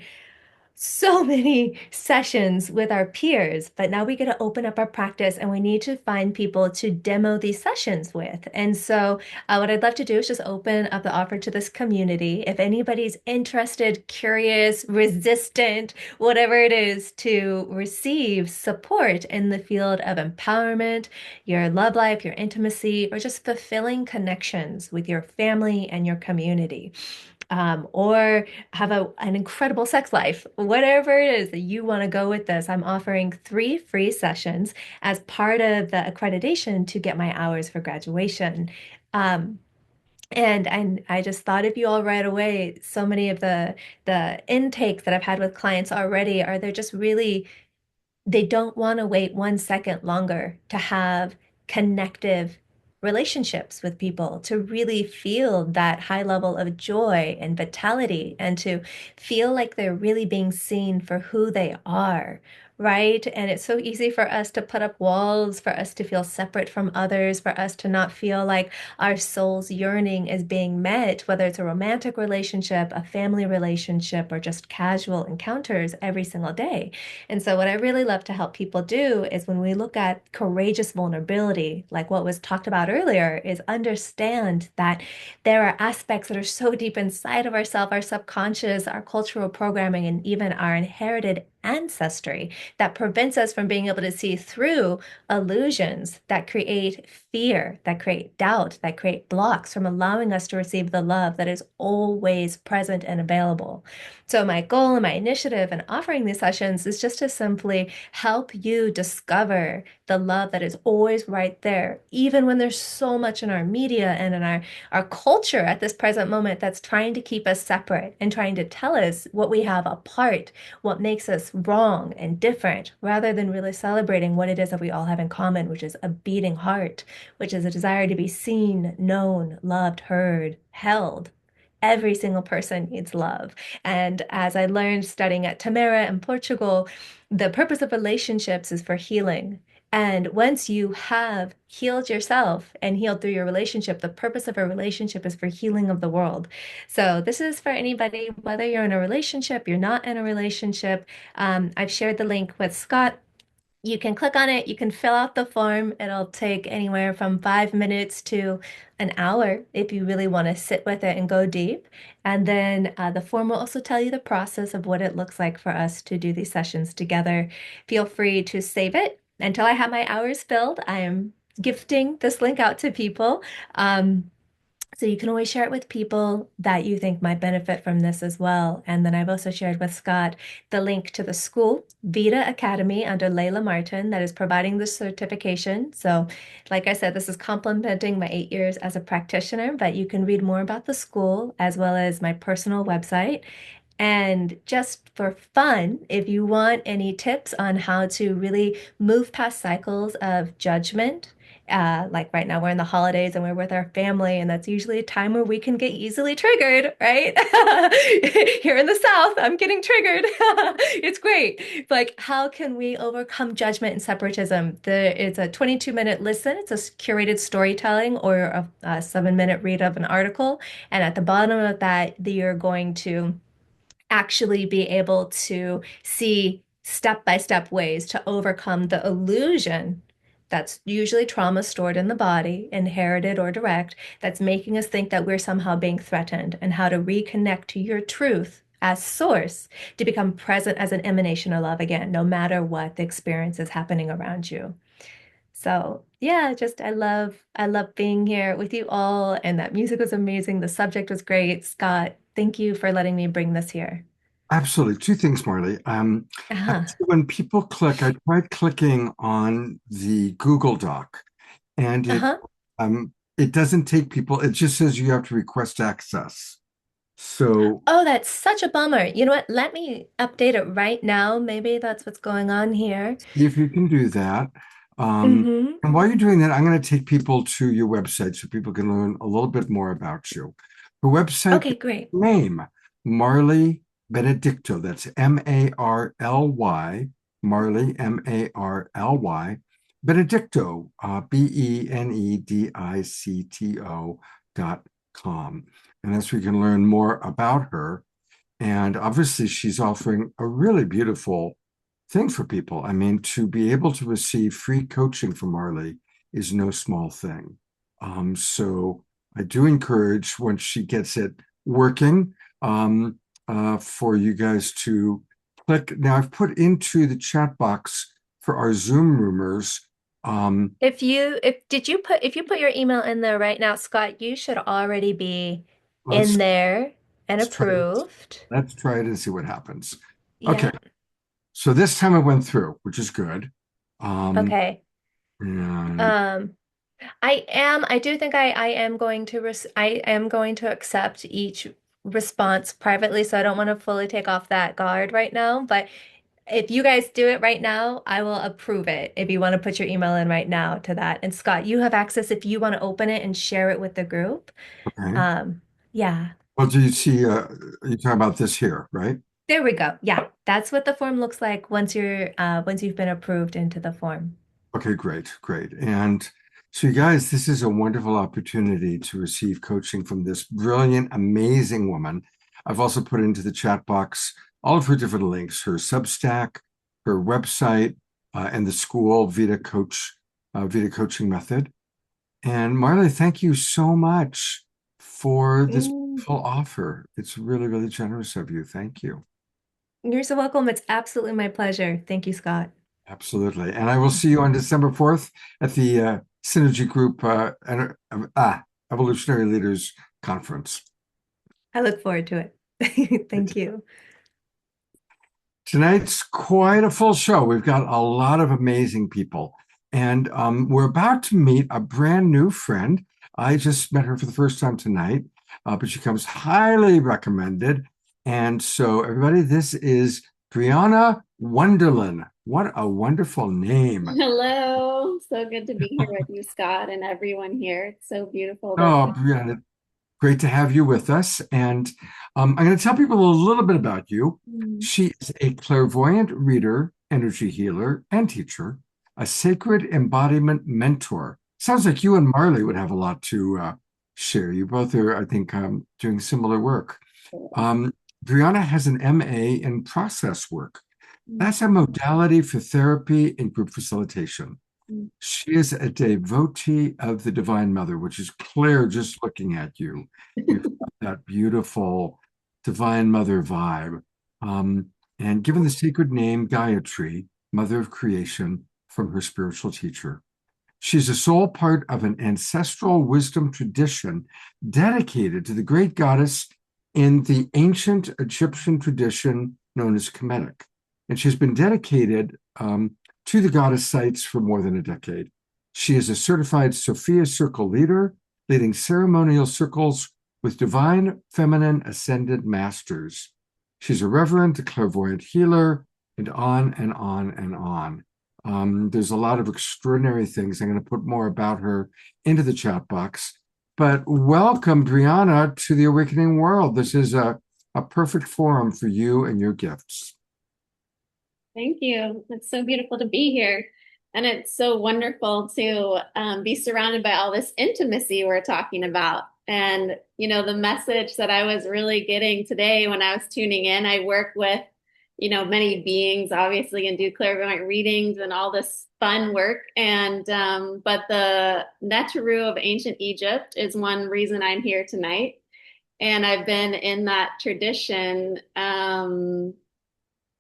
so many sessions with our peers, but now we get to open up our practice and we need to find people to demo these sessions with. And so, what I'd love to do is just open up the offer to this community. If anybody's interested, curious, resistant, whatever it is, to receive support in the field of empowerment, your love life, your intimacy, or just fulfilling connections with your family and your community, or have an incredible sex life, whatever it is that you want to go with this, I'm offering 3 free sessions as part of the accreditation to get my hours for graduation. Um, and I just thought of you all right away. So many of the intakes that I've had with clients already are they're just really they don't want to wait 1 second longer to have connective relationships with people, to really feel that high level of joy and vitality, and to feel like they're really being seen for who they are right? And it's so easy for us to put up walls, for us to feel separate from others, for us to not feel like our soul's yearning is being met, whether it's a romantic relationship, a family relationship, or just casual encounters every single day. And so, what I really love to help people do is when we look at courageous vulnerability, like what was talked about earlier, is understand that there are aspects that are so deep inside of ourselves, our subconscious, our cultural programming, and even our inherited ancestry that prevents us from being able to see through illusions that create fear, that create doubt, that create blocks from allowing us to receive the love that is always present and available. So, my goal and my initiative in offering these sessions is just to simply help you discover the love that is always right there, even when there's so much in our media and in our culture at this present moment that's trying to keep us separate and trying to tell us what we have apart, what makes us wrong and different, rather than really celebrating what it is that we all have in common, which is a beating heart, which is a desire to be seen, known, loved, heard, held. Every single person needs love. And as I learned studying at Tamara in Portugal, the purpose of relationships is for healing. And once you have healed yourself and healed through your relationship, the purpose of a relationship is for healing of the world. So this is for anybody, whether you're in a relationship, you're not in a relationship. I've shared the link with Scott. You can click on it, you can fill out the form. It'll take anywhere from 5 minutes to an hour if you really want to sit with it and go deep. And then the form will also tell you the process of what it looks like for us to do these sessions together. Feel free to save it until I have my hours filled. I am gifting this link out to people. So you can always share it with people that you think might benefit from this as well. And then I've also shared with Scott the link to the school, Vita Academy, under Layla Martin, that is providing the certification. So, like I said, this is complementing my 8 years as a practitioner, but you can read more about the school as well as my personal website. And just for fun, if you want any tips on how to really move past cycles of judgment, like right now we're in the holidays and we're with our family, and that's usually a time where we can get easily triggered, right? Here in the South, I'm getting triggered. It's great. Like, how can we overcome judgment and separatism? It's a 22-minute listen. It's a curated storytelling or a 7-minute read of an article. And at the bottom of that, you're going to actually be able to see step-by-step ways to overcome the illusion that's usually trauma stored in the body, inherited or direct, that's making us think that we're somehow being threatened, and how to reconnect to your truth as source to become present as an emanation of love again, no matter what the experience is happening around you. So yeah, just I love being here with you all, and that music was amazing. The subject was great. Scott, thank you for letting me bring this here. Absolutely. Two things, Marley. Uh-huh. Actually, when people click, I tried clicking on the Google Doc, and Uh-huh. it doesn't take people. It just says you have to request access. So Oh, that's such a bummer. You know what? Let me update it right now. Maybe that's what's going on here. see if you can do that. Mm-hmm. And while you're doing that, I'm going to take people to your website so people can learn a little bit more about you. The website Okay, great. name, Marley Benedicto. That's Marly, Marley, Marly, Benedicto, Benedicto.com. And that's where you can learn more about her. And obviously, she's offering a really beautiful thing for people. I mean, to be able to receive free coaching from Marley is no small thing. So I do encourage, once she gets it working, for you guys to click. Now, I've put into the chat box for our Zoom roomers. If you put your email in there right now, Scott, you should already be Let's in there and let's try it. approved. Let's try it and see what happens. Okay, Yeah. so this time I went through, which is good. Um, Okay. and Um, I do think I am going to I am going to accept each response privately, so I don't want to fully take off that guard right now. But if you guys do it right now, I will approve it if you want to put your email in right now to that. And Scott, you have access if you want to open it and share it with the group. okay. Um, yeah. Well, do you see, you're talking about this here, right? There we go. Yeah, that's what the form looks like once you've been approved into the form. Okay, great, great. And so, you guys, this is a wonderful opportunity to receive coaching from this brilliant, amazing woman. I've also put into the chat box all of her different links, her Substack, her website, and the school Vita Coaching Method. And Marley, thank you so much for this full offer. It's really, really generous of you. Thank you. You're so welcome. It's absolutely my pleasure. Thank you, Scott. Absolutely. And I will see you on December 4th at the Synergy Group Evolutionary Leaders Conference. I look forward to it. Thank you. Tonight's quite a full show. We've got a lot of amazing people. And we're about to meet a brand new friend. I just met her for the first time tonight, but she comes highly recommended. And so, everybody, this is Brianna Wunderlin. What a wonderful name. Hello. So good to be here with you, Scott, and everyone here. It's so beautiful. Oh, Brianna, great to have you with us. And I'm going to tell people a little bit about you. She is a clairvoyant reader, energy healer, and teacher, a sacred embodiment mentor. Sounds like you and Marley would have a lot to share. You both are, I think, doing similar work. Brianna has an MA in process work. That's a modality for therapy and group facilitation. She is a devotee of the Divine Mother, which is clear just looking at you. You've got that beautiful Divine Mother vibe. And given the sacred name Gayatri, Mother of Creation, from her spiritual teacher. She's a sole part of an ancestral wisdom tradition dedicated to the great goddess in the ancient Egyptian tradition known as Kemetic. And she's been dedicated to the goddess sites for more than a decade. She is a certified Sophia Circle leader, leading ceremonial circles with divine feminine ascended masters. She's a reverend, a clairvoyant healer, and on and on and on. There's a lot of extraordinary things. I'm going to put more about her into the chat box. But welcome, Brianna, to the Awakening World. This is a perfect forum for you and your gifts. Thank you. It's so beautiful to be here. And it's so wonderful to be surrounded by all this intimacy we're talking about. And, you know, the message that I was really getting today when I was tuning in, I work with, you know, many beings, obviously, and do clairvoyant readings and all this fun work. And, but the Neteru of ancient Egypt is one reason I'm here tonight. And I've been in that tradition,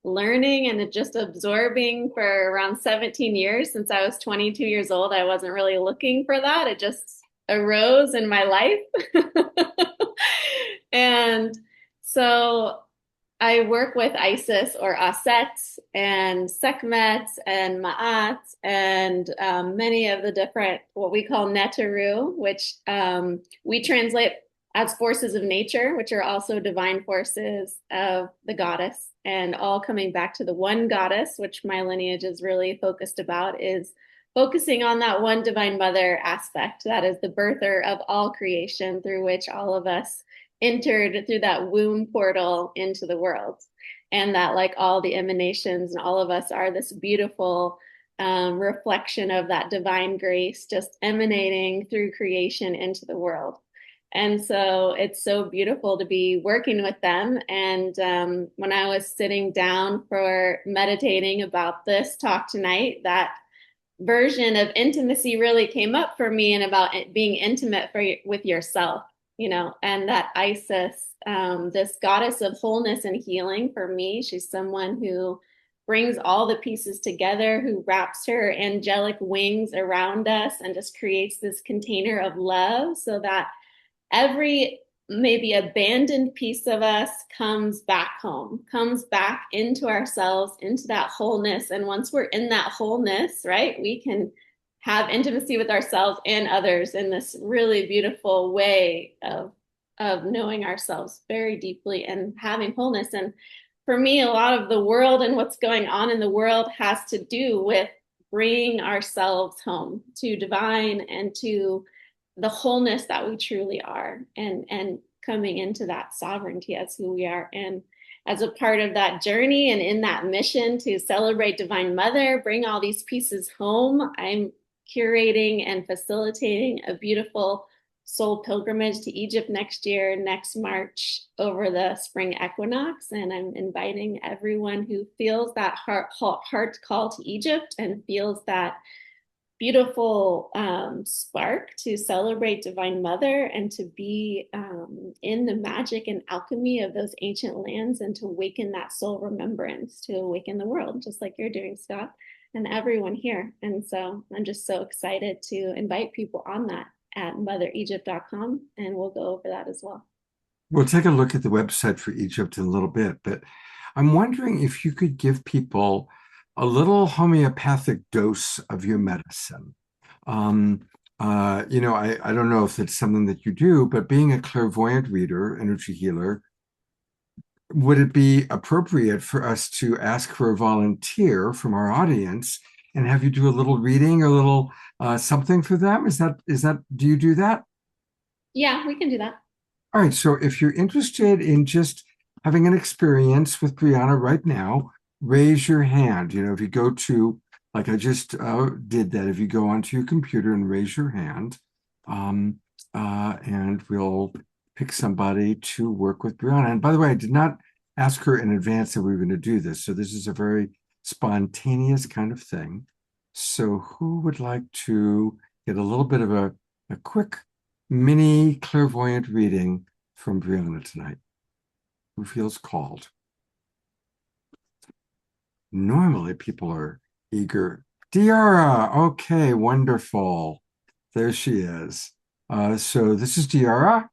learning and just absorbing for around 17 years. Since I was 22 years old, I wasn't really looking for that. It just arose in my life. And so I work with Isis or Aset and Sekhmet and Ma'at and many of the different, what we call Neteru, which we translate as forces of nature, which are also divine forces of the goddess, and all coming back to the one goddess, which my lineage is really focused about, is focusing on that one divine mother aspect. That is the birther of all creation, through which all of us entered through that womb portal into the world. And that, like all the emanations and all of us, are this beautiful reflection of that divine grace just emanating through creation into the world. And so it's so beautiful to be working with them. And when I was sitting down for meditating about this talk tonight, that version of intimacy really came up for me, and about being intimate with yourself, you know, and that Isis, this goddess of wholeness and healing, for me, she's someone who brings all the pieces together, who wraps her angelic wings around us and just creates this container of love, so that every maybe abandoned piece of us comes back home, comes back into ourselves, into that wholeness. And once we're in that wholeness, right, we can have intimacy with ourselves and others in this really beautiful way of knowing ourselves very deeply and having wholeness. And for me, a lot of the world and what's going on in the world has to do with bringing ourselves home to divine and to the wholeness that we truly are, and coming into that sovereignty as who we are. And as a part of that journey and in that mission to celebrate Divine Mother, bring all these pieces home, I'm curating and facilitating a beautiful soul pilgrimage to Egypt next year, next March, over the spring equinox. And I'm inviting everyone who feels that heart call to Egypt and feels that beautiful spark to celebrate Divine Mother and to be in the magic and alchemy of those ancient lands, and to awaken that soul remembrance, to awaken the world, just like you're doing, Scott, and everyone here. And so I'm just so excited to invite people on that at motheregypt.com, and we'll go over that as well. We'll take a look at the website for Egypt in a little bit, but I'm wondering if you could give people a little homeopathic dose of your medicine. I don't know if it's something that you do, but being a clairvoyant reader, energy healer, would it be appropriate for us to ask for a volunteer from our audience and have you do a little reading or a little something for them? Do you do that? Yeah, we can do that. All right. So if you're interested in just having an experience with Brianna right now, raise your hand. If you go to, like I just did that, if you go onto your computer and raise your hand, and we'll pick somebody to work with Brianna. And by the way, I did not ask her in advance that we were going to do this. So this is a very spontaneous kind of thing. So who would like to get a little bit of a quick mini clairvoyant reading from Brianna tonight? Who feels called? Normally people are eager. DeArah, okay, wonderful. There she is. So this is DeArah.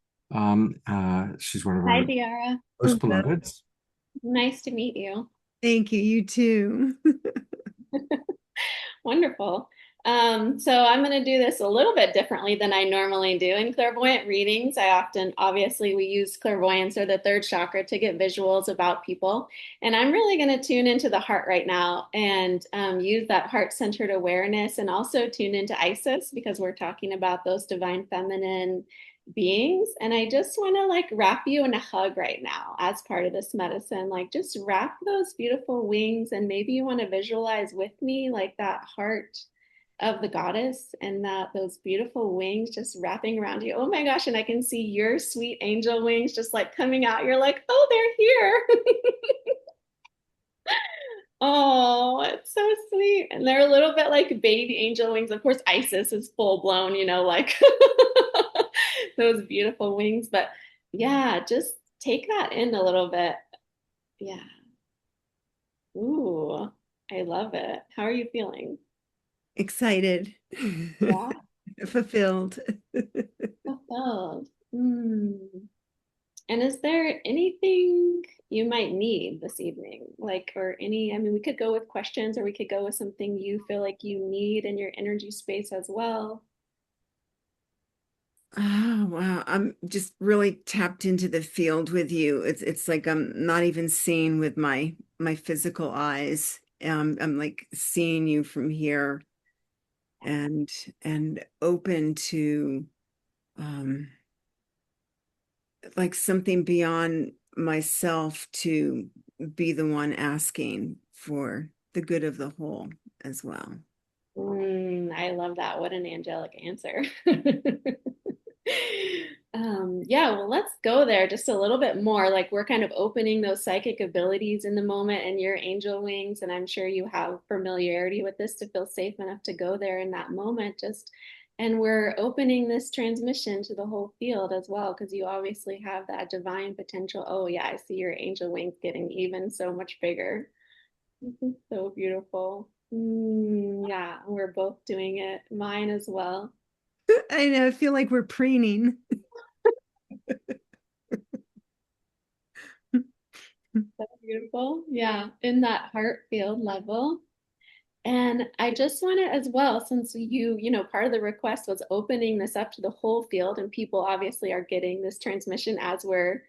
She's one of Hi, our DeArah. most beloveds. Nice to meet you. Thank you. You too. Wonderful. So I'm going to do this a little bit differently than I normally do in clairvoyant readings. Obviously, we use clairvoyance or the third chakra to get visuals about people. And I'm really going to tune into the heart right now and use that heart-centered awareness, and also tune into Isis, because we're talking about those divine feminine beings. And I just want to wrap you in a hug right now as part of this medicine. Just wrap those beautiful wings, and maybe you want to visualize with me that heart of the goddess, and those beautiful wings just wrapping around you. Oh my gosh, and I can see your sweet angel wings just coming out. You're like, oh, they're here. Oh, it's so sweet. And they're a little bit like baby angel wings. Of course, Isis is full blown, those beautiful wings. But yeah, just take that in a little bit. Yeah. Ooh, I love it. How are you feeling? Excited. Yeah. Fulfilled. Fulfilled. And is there anything you might need this evening? We could go with questions, or we could go with something you feel like you need in your energy space as well. Oh, wow. I'm just really tapped into the field with you. It's like I'm not even seeing with my physical eyes. I'm seeing you from here, and open to something beyond myself, to be the one asking for the good of the whole as well. I love that. What an angelic answer. Yeah, well, let's go there just a little bit more. We're kind of opening those psychic abilities in the moment and your angel wings. And I'm sure you have familiarity with this to feel safe enough to go there in that moment. And we're opening this transmission to the whole field as well, because you obviously have that divine potential. Oh yeah, I see your angel wings getting even so much bigger. This is so beautiful. Yeah, we're both doing it. Mine as well. I know, I feel like we're preening. That's beautiful. Yeah, in that heart field level. And I just want to, as well, since part of the request was opening this up to the whole field, and people obviously are getting this transmission as we're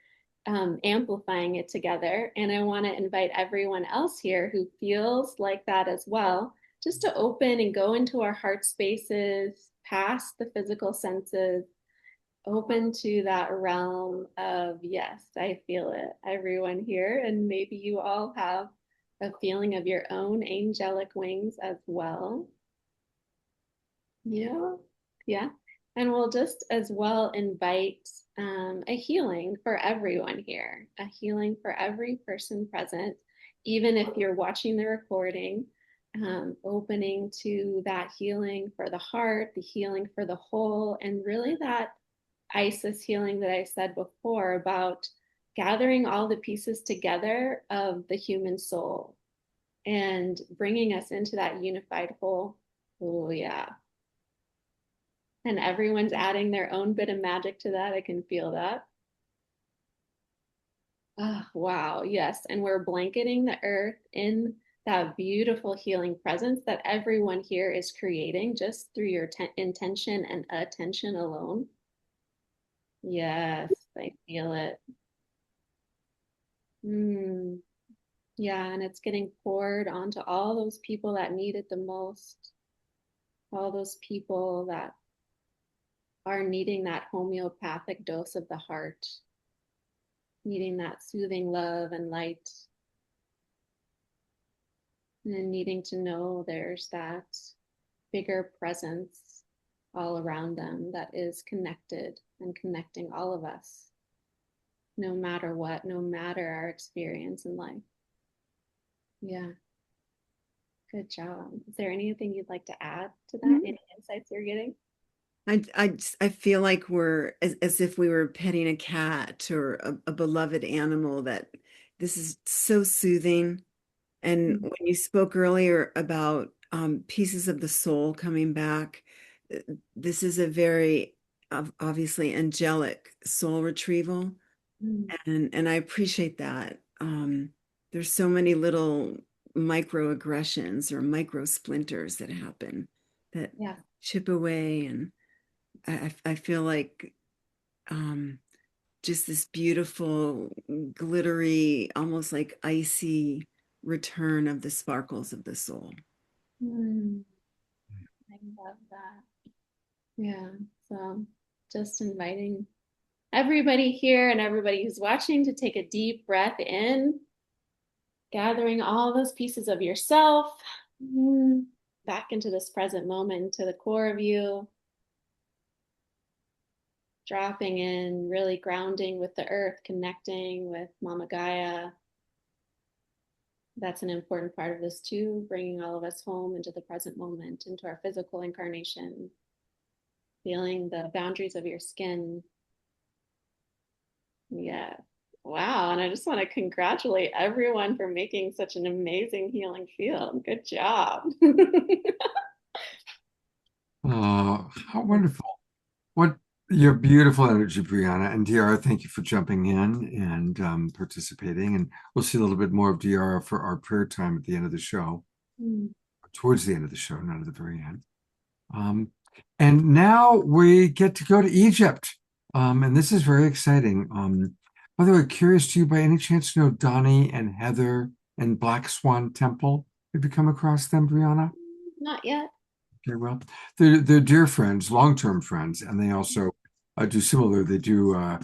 amplifying it together. And I want to invite everyone else here who feels like that as well, just to open and go into our heart spaces, past the physical senses, open to that realm of, yes, I feel it, everyone here. And maybe you all have a feeling of your own angelic wings as well. Yeah, yeah. And we'll just as well invite a healing for everyone here, a healing for every person present, even if you're watching the recording, opening to that healing for the heart, the healing for the whole, and really that Isis healing that I said before about gathering all the pieces together of the human soul and bringing us into that unified whole. Oh, yeah. And everyone's adding their own bit of magic to that. I can feel that. Oh, wow. Yes. And we're blanketing the earth in that beautiful healing presence that everyone here is creating just through your intention and attention alone. Yes, I feel it. Yeah, and it's getting poured onto all those people that need it the most, all those people that are needing that homeopathic dose of the heart, needing that soothing love and light, and needing to know there's that bigger presence all around them that is connected and connecting all of us, no matter what, no matter our experience in life. Yeah. Good job. Is there anything you'd like to add to that? Any insights you're getting? I feel like we're as if we were petting a cat or a beloved animal, that this is so soothing. And when you spoke earlier about pieces of the soul coming back, this is a very obviously angelic soul retrieval. And I appreciate that. There's so many little microaggressions or micro splinters that happen that chip away, and I feel like just this beautiful, glittery, almost like icy return of the sparkles of the soul. I love that. Yeah. So just inviting everybody here and everybody who's watching to take a deep breath in, gathering all those pieces of yourself back into this present moment, to the core of you, dropping in, really grounding with the earth, connecting with Mama Gaia. That's an important part of this too, bringing all of us home into the present moment, into our physical incarnation, feeling the boundaries of your skin. Yeah. Wow. And I just want to congratulate everyone for making such an amazing healing field. Good job. How wonderful. What your beautiful energy, Brianna. And DeArah, thank you for jumping in and participating. And we'll see a little bit more of DeArah for our prayer time at the end of the show, towards the end of the show, not at the very end. And now we get to go to Egypt. And this is very exciting. By the way, curious, do you by any chance know Donnie and Heather and Black Swan Temple? Have you come across them, Brianna? Not yet. Okay, well, they're dear friends, long-term friends, and they also do similar. They do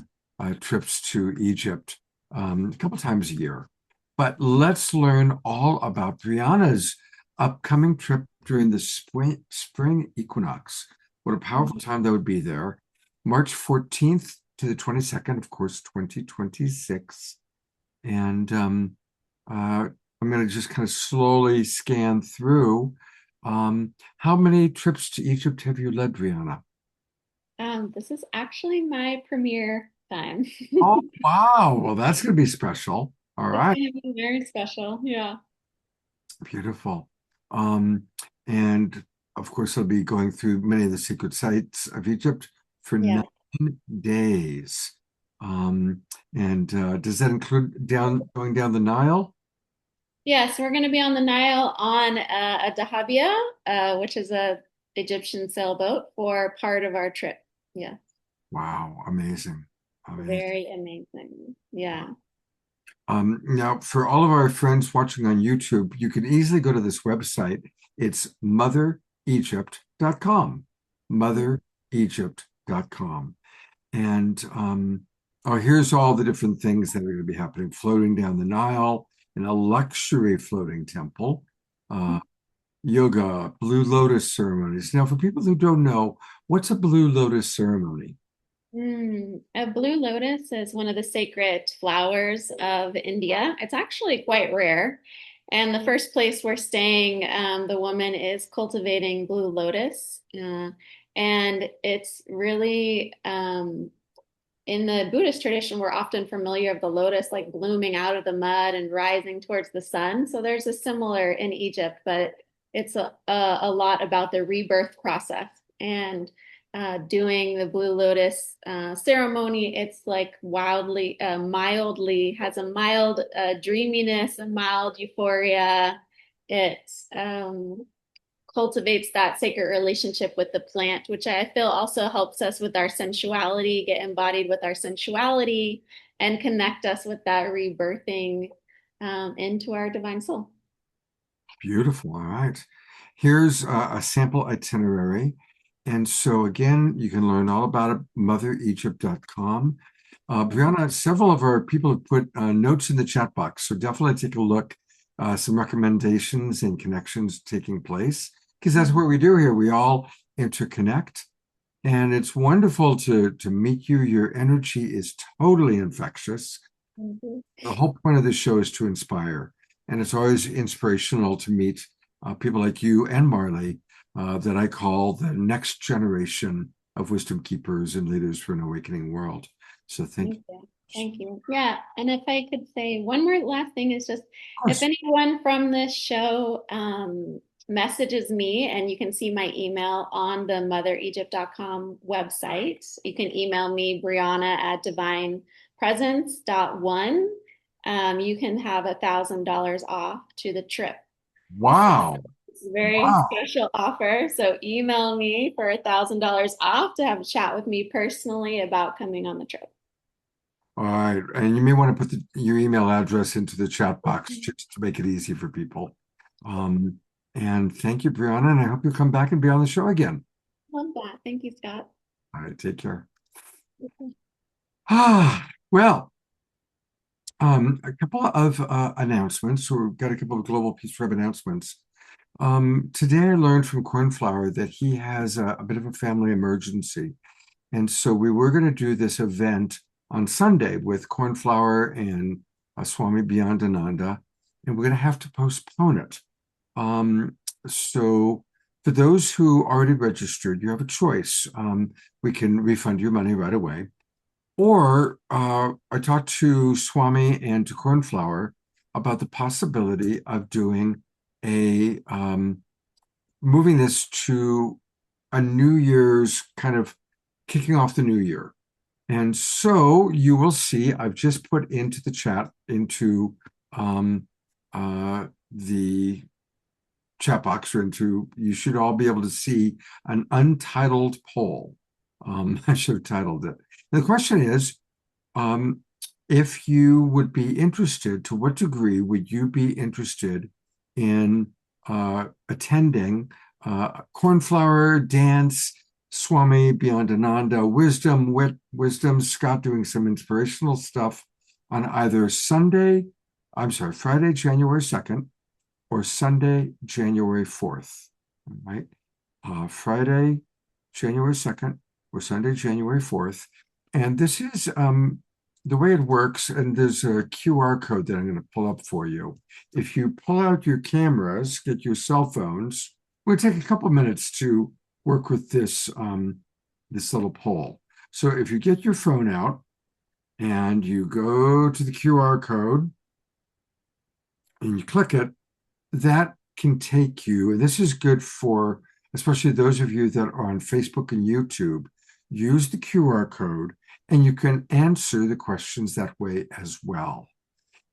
trips to Egypt a couple times a year. But let's learn all about Brianna's upcoming trip during the spring equinox. What a powerful time that would be there. March 14th to the 22nd, of course, 2026. And I'm going to just kind of slowly scan through. How many trips to Egypt have you led, Brianna? This is actually my premiere time. Oh, wow. Well, that's going to be special. All right. It's going to be very special. Yeah. Beautiful. And of course, I'll be going through many of the secret sites of Egypt for 9 days. And does that include going down the Nile? Yes, we're going to be on the Nile on a dahabia, which is a Egyptian sailboat, for part of our trip. Yeah. Wow, amazing. Very amazing. Yeah. Now, for all of our friends watching on YouTube, you can easily go to this website. It's motheregypt.com. Motheregypt.com. And oh, here's all the different things that are going to be happening: floating down the Nile in a luxury floating temple, yoga, blue lotus ceremonies. Now, for people who don't know, what's a blue lotus ceremony? A blue lotus is one of the sacred flowers of India. It's actually quite rare. And the first place we're staying, the woman is cultivating blue lotus. And it's really, in the Buddhist tradition, we're often familiar of the lotus like blooming out of the mud and rising towards the sun. So there's a similar in Egypt, but it's a lot about the rebirth process. And doing the blue lotus ceremony, it's like wildly, mildly, has a mild dreaminess, a mild euphoria. It cultivates that sacred relationship with the plant, which I feel also helps us with our sensuality, get embodied with our sensuality, and connect us with that rebirthing into our divine soul. Beautiful. All right. Here's a sample itinerary. And so again, you can learn all about it, motheregypt.com. Brianna, several of our people have put notes in the chat box, so definitely take a look, some recommendations and connections taking place, because that's what we do here. We all interconnect, and it's wonderful to meet you. Your energy is totally infectious. The whole point of this show is to inspire, and it's always inspirational to meet people like you and Marley, that I call the next generation of wisdom keepers and leaders for an awakening world. So thank you. Thank you. Yeah. And if I could say one more last thing is just, if anyone from this show messages me, and you can see my email on the motheregypt.com website, you can email me, Brianna at divinepresence.one. You can have $1,000 off to the trip. Wow. It's a very special offer. So email me for $1,000 off to have a chat with me personally about coming on the trip. All right. And you may want to put your email address into the chat box just to make it easy for people. And thank you, Brianna. And I hope you'll come back and be on the show again. Love that. Thank you, Scott. All right. Take care. Okay. Well, a couple of announcements. So we've got a couple of Global Peace Web announcements. Today I learned from Cornflower that he has a bit of a family emergency. And so we were going to do this event on Sunday with Cornflower and Swami Beyondananda, and we're going to have to postpone it. So for those who already registered, you have a choice. We can refund your money right away. Or I talked to Swami and to Cornflower about the possibility of doing moving this to a New Year's, kind of kicking off the new year. And so you will see, I've just put into the chat, into the chat box, or you should all be able to see an untitled poll. I should have titled it. And the question is, if you would be interested, to what degree would you be interested in attending Cornflower, dance, Swami Beyondananda, wisdom, Scott doing some inspirational stuff on either Friday, January 2nd, or Sunday, January 4th, right? Friday, January 2nd, or Sunday, January 4th. And this is the way it works, and there's a QR code that I'm going to pull up for you. If you pull out your cameras, get your cell phones, we'll take a couple minutes to work with this little poll. So if you get your phone out and you go to the QR code and you click it, that can take you, and this is good for especially those of you that are on Facebook and YouTube, use the QR code and you can answer the questions that way as well.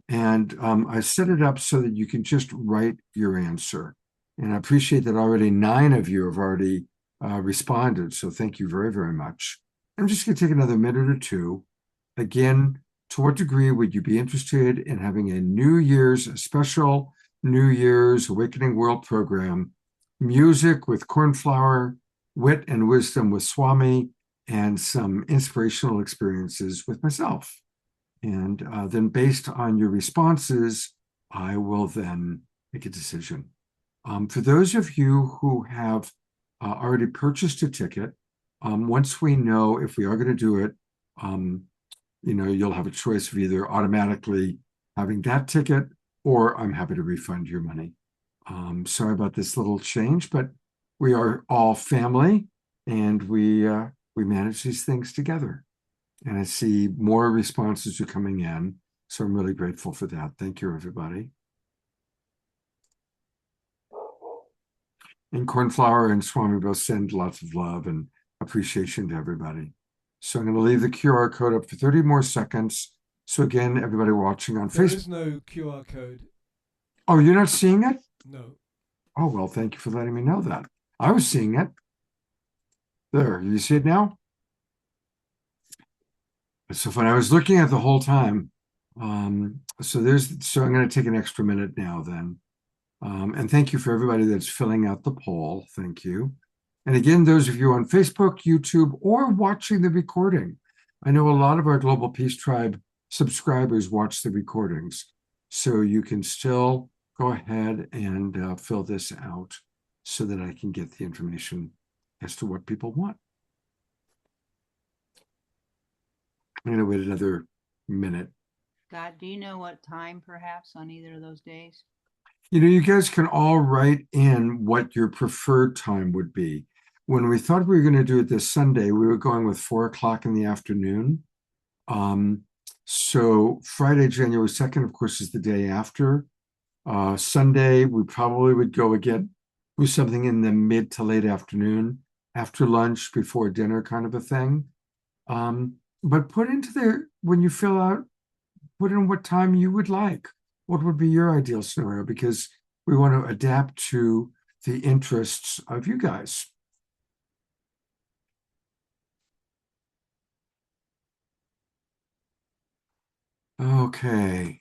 And I set it up so that you can just write your answer. And I appreciate that already 9 of you have already responded. So thank you very, very much. I'm just going to take another minute or two. Again, to what degree would you be interested in having a special New Year's Awakening World program, music with Cornflower, wit and wisdom with Swami, and some inspirational experiences with myself. And then based on your responses, I will then make a decision. For those of you who have already purchased a ticket, once we know if we are going to do it, you'll have a choice of either automatically having that ticket, or I'm happy to refund your money. Sorry about this little change, but we are all family, and we manage these things together. And I see more responses are coming in, so I'm really grateful for that. Thank you, everybody. And Cornflower and Swami both send lots of love and appreciation to everybody. So I'm going to leave the QR code up for 30 more seconds. So again, everybody watching on Facebook. There is no QR code. Oh, you're not seeing it? No. Oh, well, thank you for letting me know that. I was seeing it. There, you see it now? It's so fun. I was looking at it the whole time. So I'm going to take an extra minute now then. And thank you for everybody that's filling out the poll. Thank you. And again, those of you on Facebook, YouTube, or watching the recording. I know a lot of our Global Peace Tribe subscribers watch the recordings. So you can still go ahead and fill this out so that I can get the information as to what people want. I'm going to wait another minute. Scott, do you know what time perhaps on either of those days? You guys can all write in what your preferred time would be. When we thought we were going to do it this Sunday, we were going with 4 o'clock in the afternoon. So Friday, January 2nd, of course, is the day after. Sunday, we probably would go again with something in the mid to late afternoon, after lunch, before dinner kind of a thing. But put into there, when you fill out, put in what time you would like. What would be your ideal scenario? Because we want to adapt to the interests of you guys. Okay.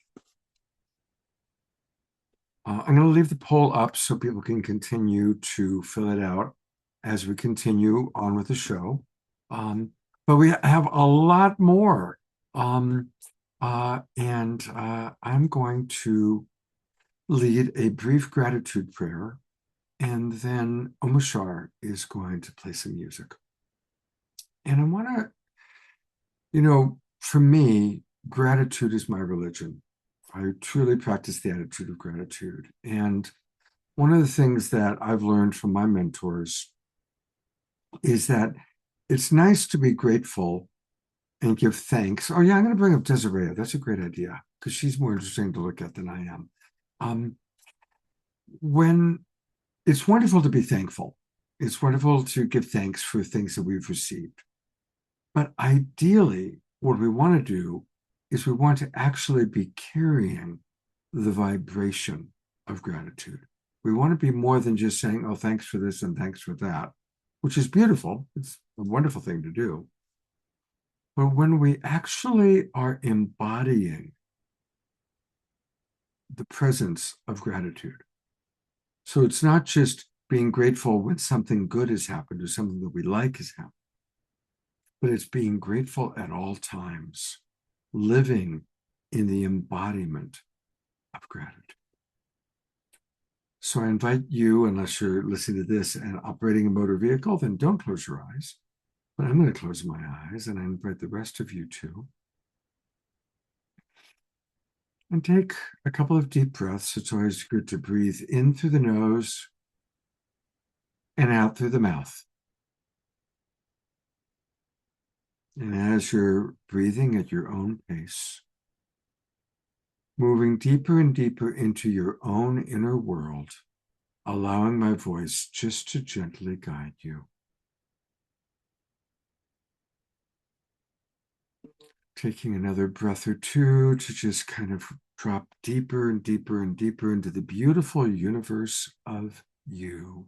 I'm going to leave the poll up so people can continue to fill it out as we continue on with the show. But we have a lot more. I'm going to lead a brief gratitude prayer, and then Omashar is going to play some music. And I want to, for me, gratitude is my religion. I truly practice the attitude of gratitude. And one of the things that I've learned from my mentors is that it's nice to be grateful and give thanks. Oh, yeah, I'm going to bring up Desirea. That's a great idea because she's more interesting to look at than I am. When it's wonderful to be thankful, it's wonderful to give thanks for things that we've received. But ideally, what we want to do is we want to actually be carrying the vibration of gratitude. We want to be more than just saying, oh, thanks for this and thanks for that, which is beautiful. It's a wonderful thing to do. But when we actually are embodying the presence of gratitude, so it's not just being grateful when something good has happened or something that we like has happened, but it's being grateful at all times, living in the embodiment of gratitude. So I invite you, unless you're listening to this and operating a motor vehicle, then don't close your eyes. But I'm going to close my eyes, and I invite the rest of you to. And take a couple of deep breaths. It's always good to breathe in through the nose and out through the mouth. And as you're breathing at your own pace, moving deeper and deeper into your own inner world, allowing my voice just to gently guide you. Taking another breath or two to just kind of drop deeper and deeper and deeper into the beautiful universe of you.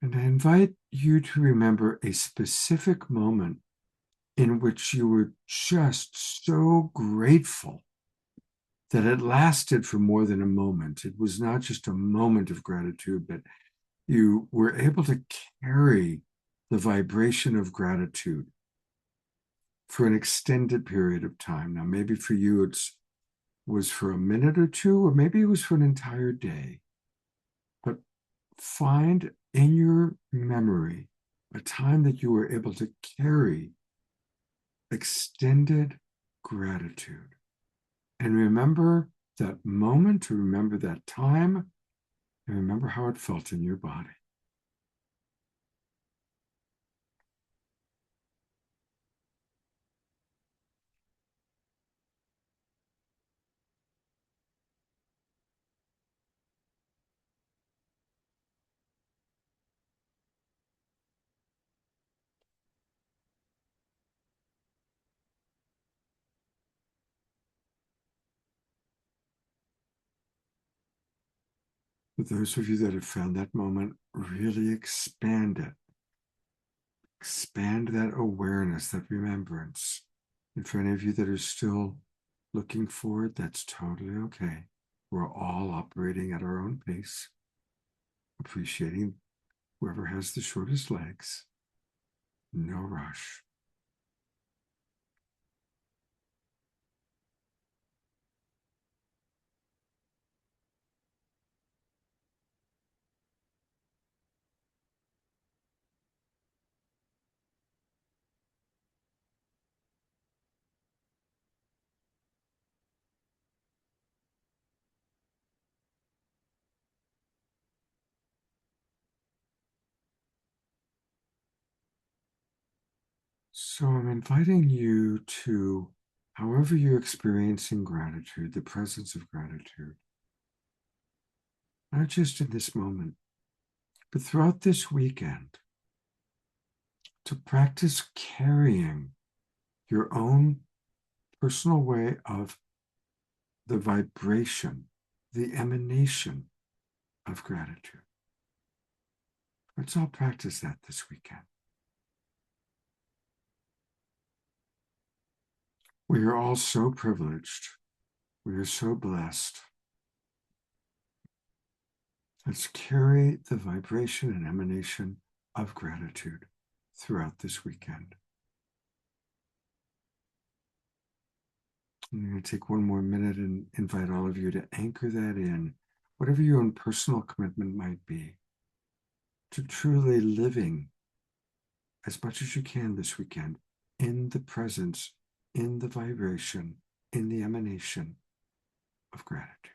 And I invite you to remember a specific moment in which you were just so grateful that it lasted for more than a moment. It was not just a moment of gratitude, but you were able to carry the vibration of gratitude for an extended period of time. Now, maybe for you, was for a minute or two, or maybe it was for an entire day. But find in your memory a time that you were able to carry extended gratitude. And remember that moment, to remember that time, and remember how it felt in your body. For those of you that have found that moment, really expand it. Expand that awareness, that remembrance. And for any of you that are still looking for it, that's totally okay. We're all operating at our own pace, appreciating whoever has the shortest legs. No rush. So I'm inviting you to, however you're experiencing gratitude, the presence of gratitude, not just in this moment, but throughout this weekend, to practice carrying your own personal way of the vibration, the emanation of gratitude. Let's all practice that this weekend. We are all so privileged. We are so blessed. Let's carry the vibration and emanation of gratitude throughout this weekend. I'm going to take one more minute and invite all of you to anchor that in, whatever your own personal commitment might be, to truly living as much as you can this weekend in the presence, in the vibration, in the emanation of gratitude.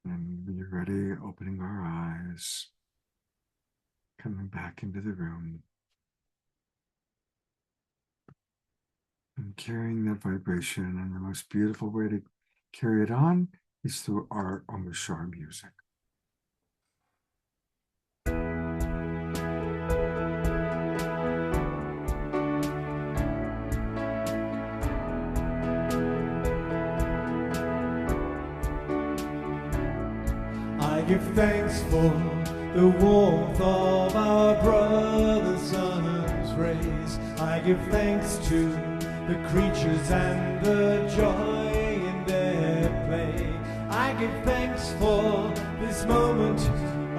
And when you're ready, opening our eyes, coming back into the room, and carrying that vibration. And the most beautiful way to carry it on is through our Omashar music. I give thanks for the warmth of our brother sun's rays. I give thanks to the creatures and the joy in their play. I give thanks for this moment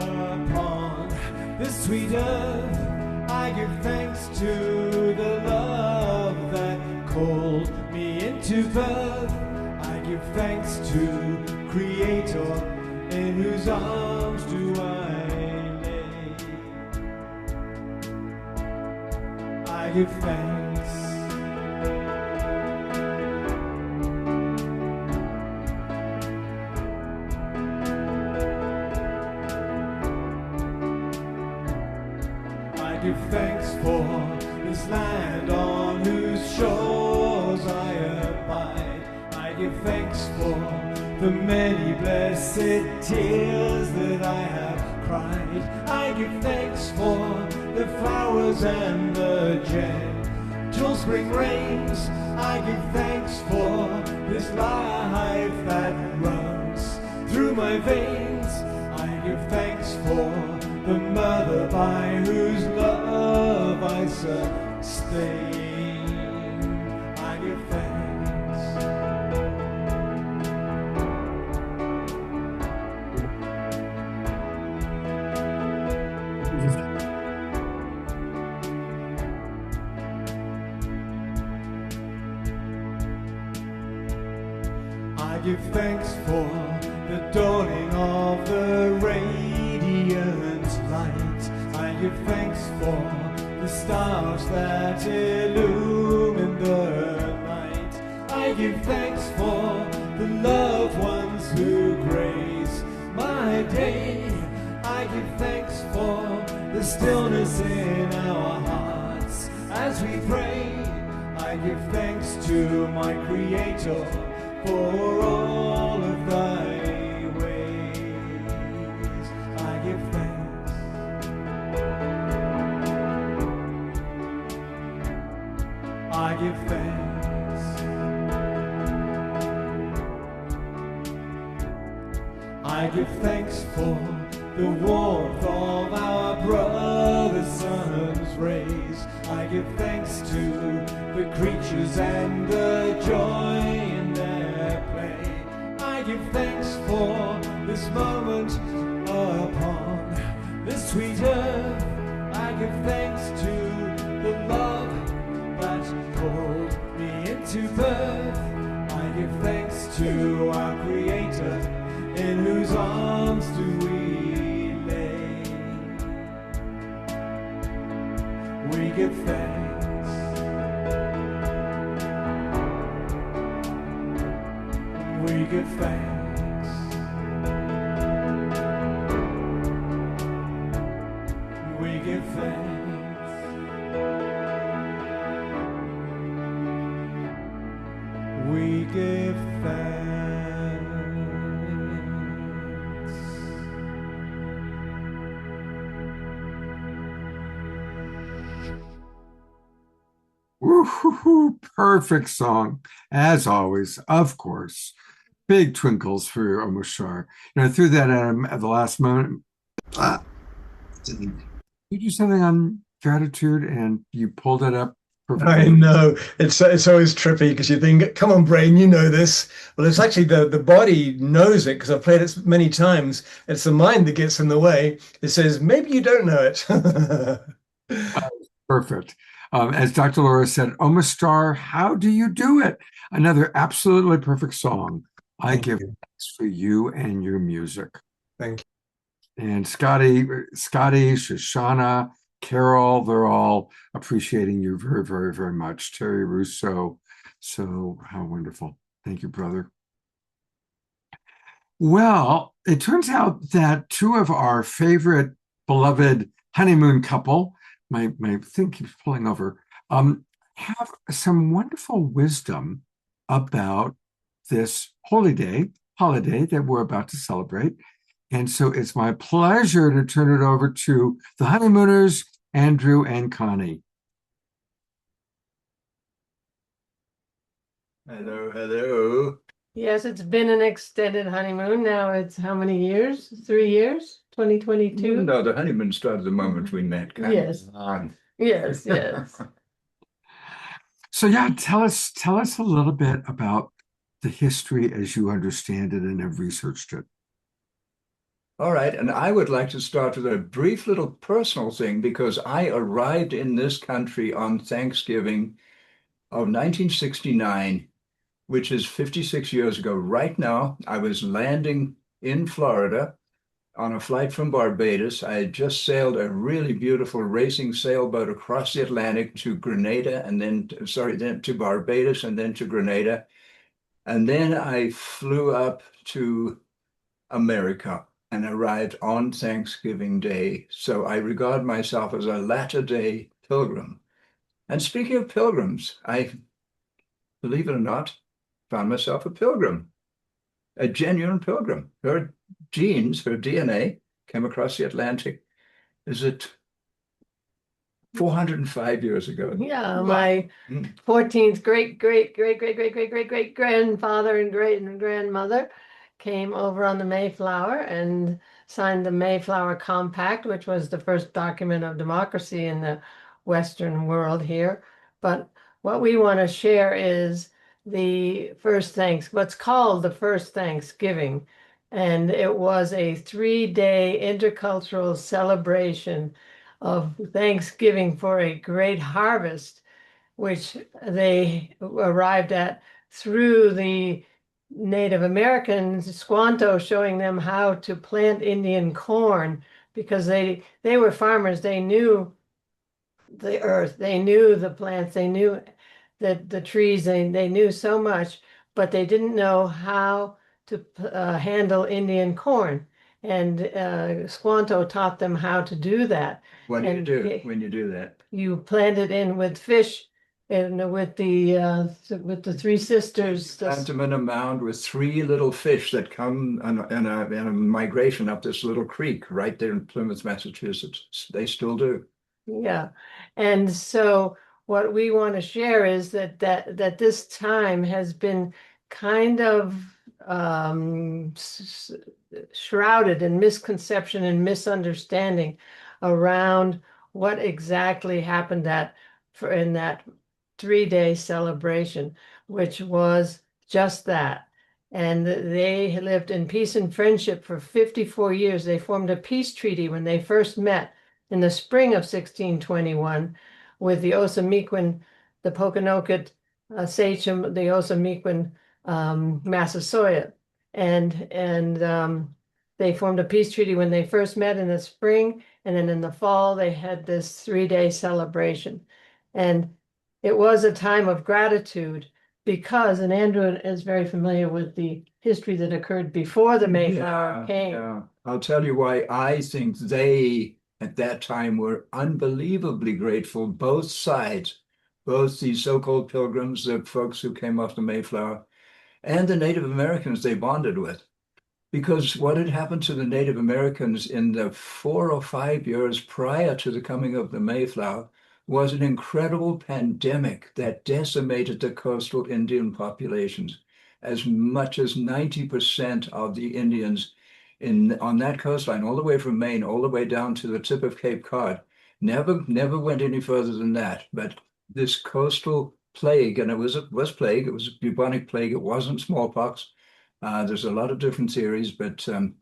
upon this sweet earth. I give thanks to the love that called me into birth. I give thanks to Creator, in whose arms do I lay. I give thanks. I give thanks for this land on whose shores I abide. I give thanks for the many blessed tears that I have cried. I give thanks for the flowers and the gentle spring rains. I give thanks for this life that runs through my veins. I give thanks for the mother by whose love I sustain. I give thanks. I give thanks for the dawning of the radiant light. I give thanks for the stars that illumine the night. I give thanks for the loved ones who grace my day. I give thanks for the stillness in our hearts as we pray. I give thanks to my Creator for all of thy ways. I give thanks. I give thanks. I give thanks for the warmth of our brother sun's rays. I give thanks to the creatures and the joy in their play. I give thanks for this moment upon this sweet earth. I give thanks to the love that called me into birth. I give thanks to our Creator, in whose arms do we lay. We give thanks. We give thanks. We give thanks. We give thanks. Woo-hoo-hoo, perfect song, as always, of course. Big twinkles for Omashar. I threw that at him at the last moment. You do something on gratitude and you pulled it up perfectly. I know. It's always trippy because you think, come on, brain, you know this. Well, it's actually the body knows it because I've played it many times. It's the mind that gets in the way. It says, maybe you don't know it. Perfect. As Dr. Laura said, Omashar, how do you do it? Another absolutely perfect song. I give thanks for you and your music. Thank you. And Scotty, Shoshana, Carol, they're all appreciating you very, very, very much. Terry Russo. So how wonderful. Thank you, brother. Well, it turns out that two of our favorite beloved honeymoon couple, my thing keeps pulling over, have some wonderful wisdom about this holiday that we're about to celebrate. And so it's my pleasure to turn it over to the honeymooners, Andrew and Connie. Hello, hello. Yes, it's been an extended honeymoon. Now it's how many years? 3 years? 2022? No, the honeymoon started the moment we met. Yes. Yes, yes. So yeah, tell us a little bit about the history as you understand it and have researched it. All right, and I would like to start with a brief little personal thing because I arrived in this country on Thanksgiving of 1969, which is 56 years ago. Right now, I was landing in Florida on a flight from Barbados. I had just sailed a really beautiful racing sailboat across the Atlantic to Grenada and then to Barbados and then to Grenada. And then I flew up to America and arrived on Thanksgiving Day. So I regard myself as a latter-day pilgrim. And speaking of pilgrims, I, believe it or not, found myself a pilgrim, a genuine pilgrim. Her genes, her DNA, came across the Atlantic. Is it 405 years ago. Yeah, Wow. my Mm. 14th great grandfather and great grandmother came over on the Mayflower and signed the Mayflower Compact, which was the first document of democracy in the Western world here. But what we want to share is what's called the first Thanksgiving. And it was a 3-day intercultural celebration of Thanksgiving for a great harvest, which they arrived at through the Native Americans, Squanto showing them how to plant Indian corn, because they were farmers. They knew the earth, they knew the plants, they knew the trees, they knew so much, but they didn't know how to handle Indian corn. And Squanto taught them how to do that. What do you And do when you do that? you plant it in with fish and with the three sisters. Plant them in a mound with 3 little fish that come in a migration up this little creek right there in Plymouth, Massachusetts. They still do. Yeah. And so what we want to share is that this time has been kind of shrouded in misconception and misunderstanding around what exactly happened in that 3-day celebration, which was just that. And they lived in peace and friendship for 54 years. They formed a peace treaty when they first met in the spring of 1621 with the Osamequin, the Pokanoket sachem, the Osamequin Massasoit. And they formed a peace treaty when they first met in the spring, and then in the fall they had this 3-day celebration. And it was a time of gratitude because, and Andrew is very familiar with the history that occurred before the Mayflower came. Yeah. I'll tell you why I think they at that time were unbelievably grateful, both sides, both the so-called pilgrims, the folks who came off the Mayflower, and the Native Americans they bonded with. Because what had happened to the Native Americans in the 4 or 5 years prior to the coming of the Mayflower was an incredible pandemic that decimated the coastal Indian populations. As much as 90% of the Indians on that coastline, all the way from Maine, all the way down to the tip of Cape Cod, never went any further than that. But this coastal plague, and it was plague, it was a bubonic plague, it wasn't smallpox. There's a lot of different theories, but I'm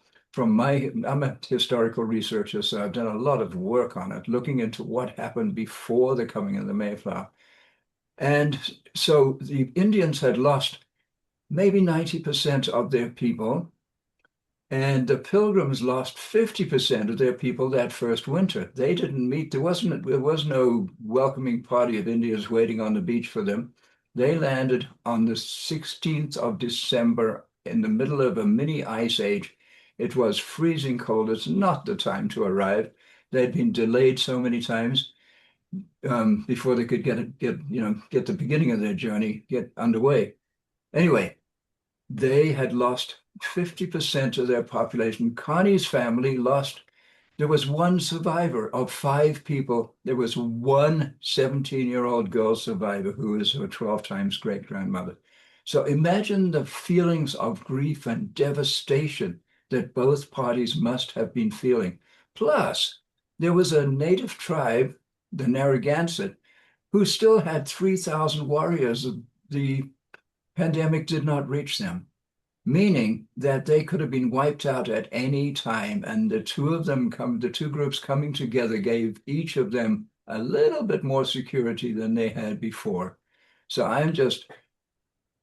a historical researcher, so I've done a lot of work on it, looking into what happened before the coming of the Mayflower. And so the Indians had lost maybe 90% of their people, and the Pilgrims lost 50% of their people that first winter. They didn't meet, there was no welcoming party of Indians waiting on the beach for them. They landed on the 16th of December in the middle of a mini ice age. It was freezing cold. It's not the time to arrive. They'd been delayed so many times before they could get the beginning of their journey, get underway. Anyway, they had lost 50% of their population. Connie's family there was one survivor of 5 people. There was one 17-year-old girl survivor who is her 12 times great-grandmother. So imagine the feelings of grief and devastation that both parties must have been feeling. Plus, there was a native tribe, the Narragansett, who still had 3,000 warriors. The pandemic did not reach them, meaning that they could have been wiped out at any time. And the two groups coming together gave each of them a little bit more security than they had before. So I'm just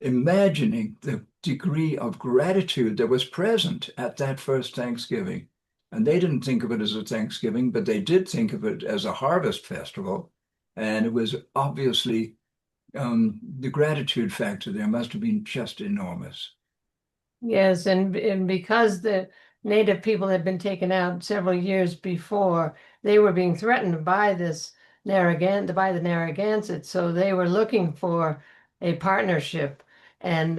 imagining the degree of gratitude that was present at that first Thanksgiving. And they didn't think of it as a Thanksgiving, but they did think of it as a harvest festival. And it was obviously the gratitude factor there must have been just enormous. Yes, and because the native people had been taken out several years before, they were being threatened by the Narragansett, so they were looking for a partnership, and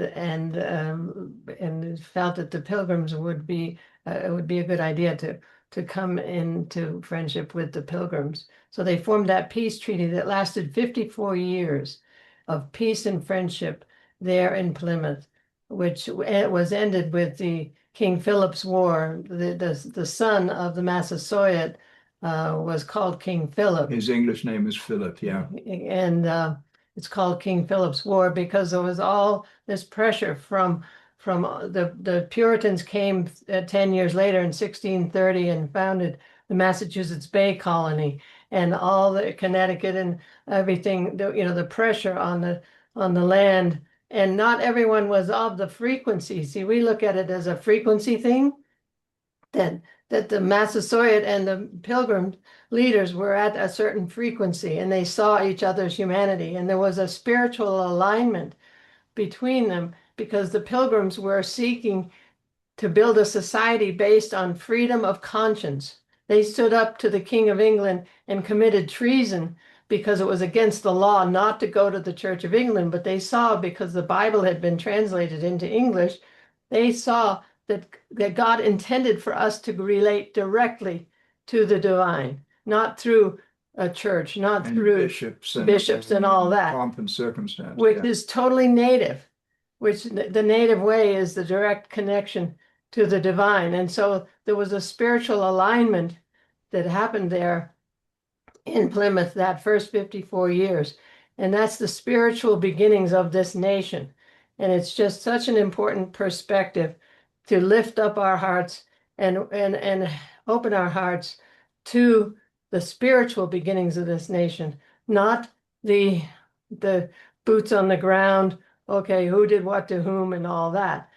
felt that the Pilgrims would be a good idea to to come into friendship with the Pilgrims. So they formed that peace treaty that lasted 54 years of peace and friendship there in Plymouth, which was ended with the King Philip's War. The son of the Massasoit was called King Philip. His English name is Philip, yeah. And it's called King Philip's War because there was all this pressure from the Puritans came 10 years later in 1630 and founded the Massachusetts Bay Colony, and all the Connecticut and everything, the pressure on the land. And not everyone was of the frequency. See, we look at it as a frequency thing, that the Massasoit and the Pilgrim leaders were at a certain frequency and they saw each other's humanity. And there was a spiritual alignment between them because the Pilgrims were seeking to build a society based on freedom of conscience. They stood up to the King of England and committed treason because it was against the law not to go to the Church of England. But they saw, because the Bible had been translated into English, they saw that God intended for us to relate directly to the divine, not through a church, not through bishops and all that. Pomp and circumstance. Which is totally native, which the native way is the direct connection to the divine. And so there was a spiritual alignment that happened there in Plymouth that first 54 years. And that's the spiritual beginnings of this nation. And it's just such an important perspective to lift up our hearts and open our hearts to the spiritual beginnings of this nation, not the boots on the ground, okay, who did what to whom and all that.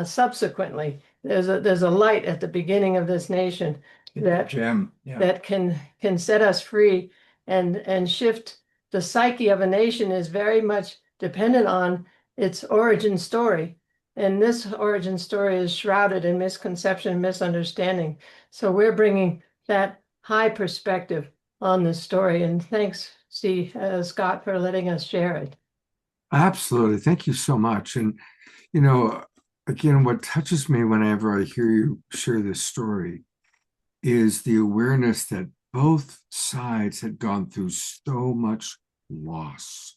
Subsequently, there's a light at the beginning of this nation that can set us free and shift the psyche of a nation is very much dependent on its origin story. And this origin story is shrouded in misconception and misunderstanding. So we're bringing that high perspective on this story. And thanks, Scott, for letting us share it. Absolutely. Thank you so much. And, again, what touches me whenever I hear you share this story is the awareness that both sides had gone through so much loss.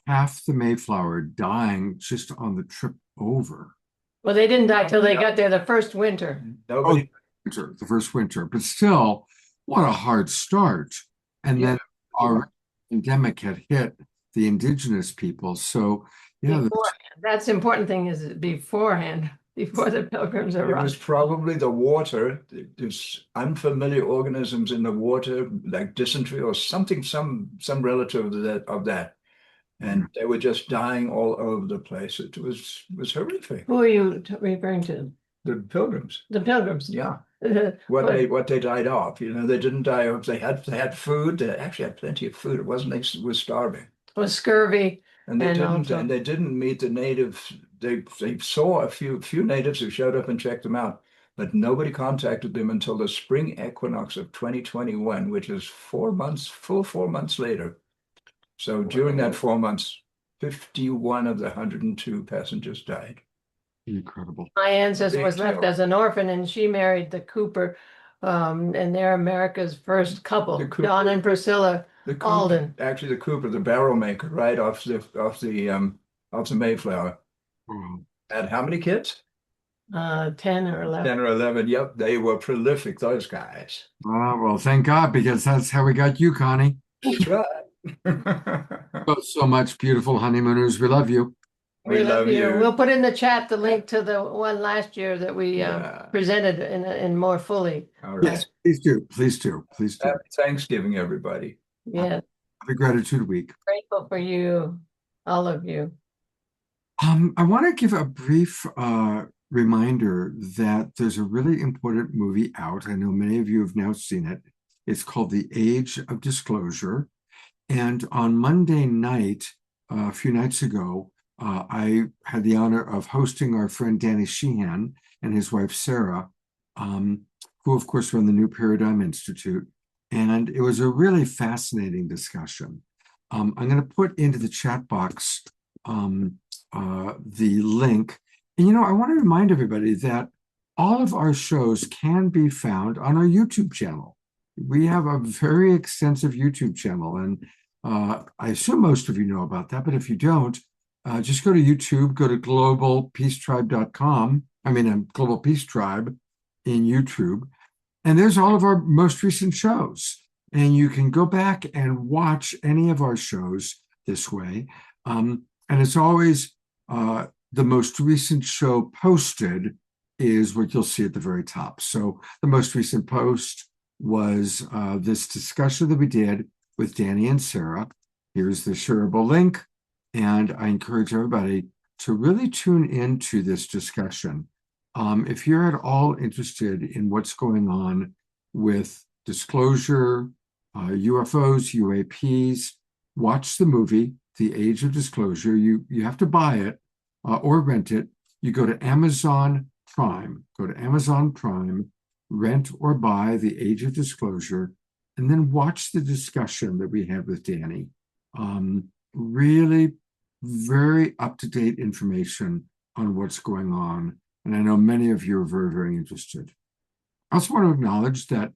Half the Mayflower dying just on the trip over. Well, they didn't die till they got there the first winter. Nobody. The first winter, but still, what a hard start. And then our pandemic had hit the indigenous people. So, that's the important thing is beforehand, before the Pilgrims arrived. It was probably the water. There's unfamiliar organisms in the water, like dysentery or something, some relative of that. And they were just dying all over the place. It was horrific. Who are you referring to? The Pilgrims. The Pilgrims. Yeah. What they died of. They didn't die of. They had food. They actually had plenty of food. It wasn't they were starving. It was scurvy. And they didn't meet the natives. They saw a few natives who showed up and checked them out, but nobody contacted them until the spring equinox of 2021, which is 4 months later. So during that 4 months, 51 of the 102 passengers died. Incredible. My ancestor was left as an orphan, and she married the Cooper, and they're America's first couple, Don and Priscilla Alden. Actually, the Cooper, the barrel maker, right off the Mayflower. Had how many kids? 10 or 11. 10 or 11. Yep, they were prolific, those guys. Oh, well, thank God, because that's how we got you, Connie. That's right. Both so much, beautiful honeymooners. We love you. We love you. We'll put in the chat the link to the one last year that we presented in more fully. All right. Yes, please do. Please do. Please do. Happy Thanksgiving, everybody. Yeah. Happy Gratitude Week. Grateful for you, all of you. I want to give a brief reminder that there's a really important movie out. I know many of you have now seen it. It's called The Age of Disclosure. And on Monday night, a few nights ago, I had the honor of hosting our friend Danny Sheehan and his wife Sarah, who of course run the New Paradigm Institute. And it was a really fascinating discussion. I'm going to put into the chat box the link. And I want to remind everybody that all of our shows can be found on our YouTube channel. We have a very extensive YouTube channel, and I assume most of you know about that, but if you don't, just go to YouTube, go to globalpeacetribe.com. Global Peace Tribe in YouTube, and there's all of our most recent shows. And you can go back and watch any of our shows this way. And it's always the most recent show posted is what you'll see at the very top. So the most recent post was this discussion that we did with Danny and Sarah. Here's the shareable link. And I encourage everybody to really tune into this discussion. If you're at all interested in what's going on with disclosure, UFOs, UAPs, watch the movie, The Age of Disclosure. You have to buy it or rent it. You go to Amazon Prime, rent or buy The Age of Disclosure, and then watch the discussion that we had with Danny. Really very up-to-date information on what's going on. And I know many of you are very, very interested. I also want to acknowledge that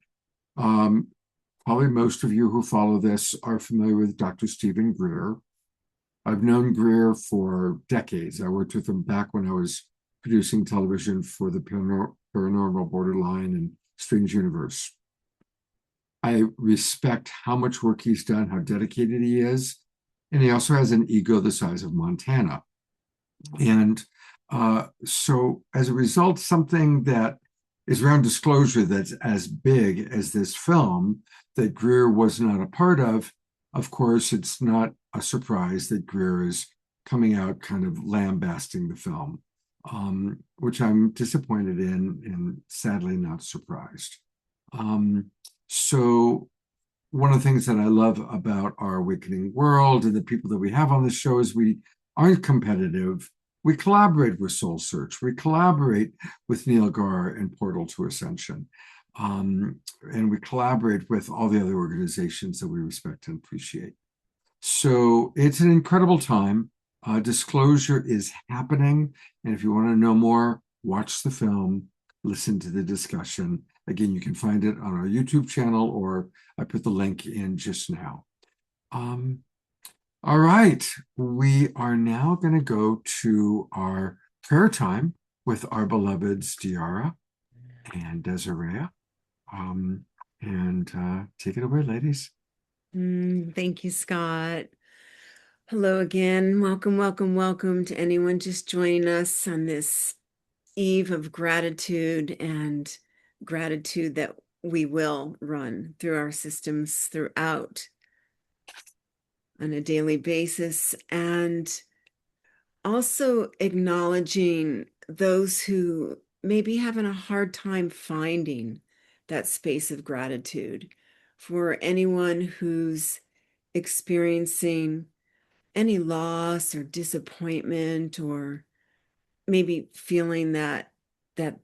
probably most of you who follow this are familiar with Dr. Stephen Greer. I've known Greer for decades. I worked with him back when I was producing television for the Paranormal Borderline and Strange Universe. I respect how much work he's done, how dedicated he is, and he also has an ego the size of Montana. And so as a result, something that is around disclosure that's as big as this film that Greer was not a part of course, it's not a surprise that Greer is coming out kind of lambasting the film, which I'm disappointed in and sadly not surprised. So one of the things that I love about our Awakening World and the people that we have on the show is we aren't competitive. We collaborate with Soul Search. We collaborate with Neil Gar and Portal to Ascension. And we collaborate with all the other organizations that we respect and appreciate. So it's an incredible time. Disclosure is happening. And if you want to know more, watch the film, listen to the discussion. Again, you can find it on our YouTube channel, or I put the link in just now. All right, we are now going to go to our prayer time with our beloveds DeArah and Desirea. Take it away, ladies. Thank you, Scott. Hello again. Welcome, welcome, welcome to anyone just joining us on this eve of gratitude and gratitude that we will run through our systems throughout on a daily basis, and also acknowledging those who may be having a hard time finding that space of gratitude. For anyone who's experiencing any loss or disappointment, or maybe feeling that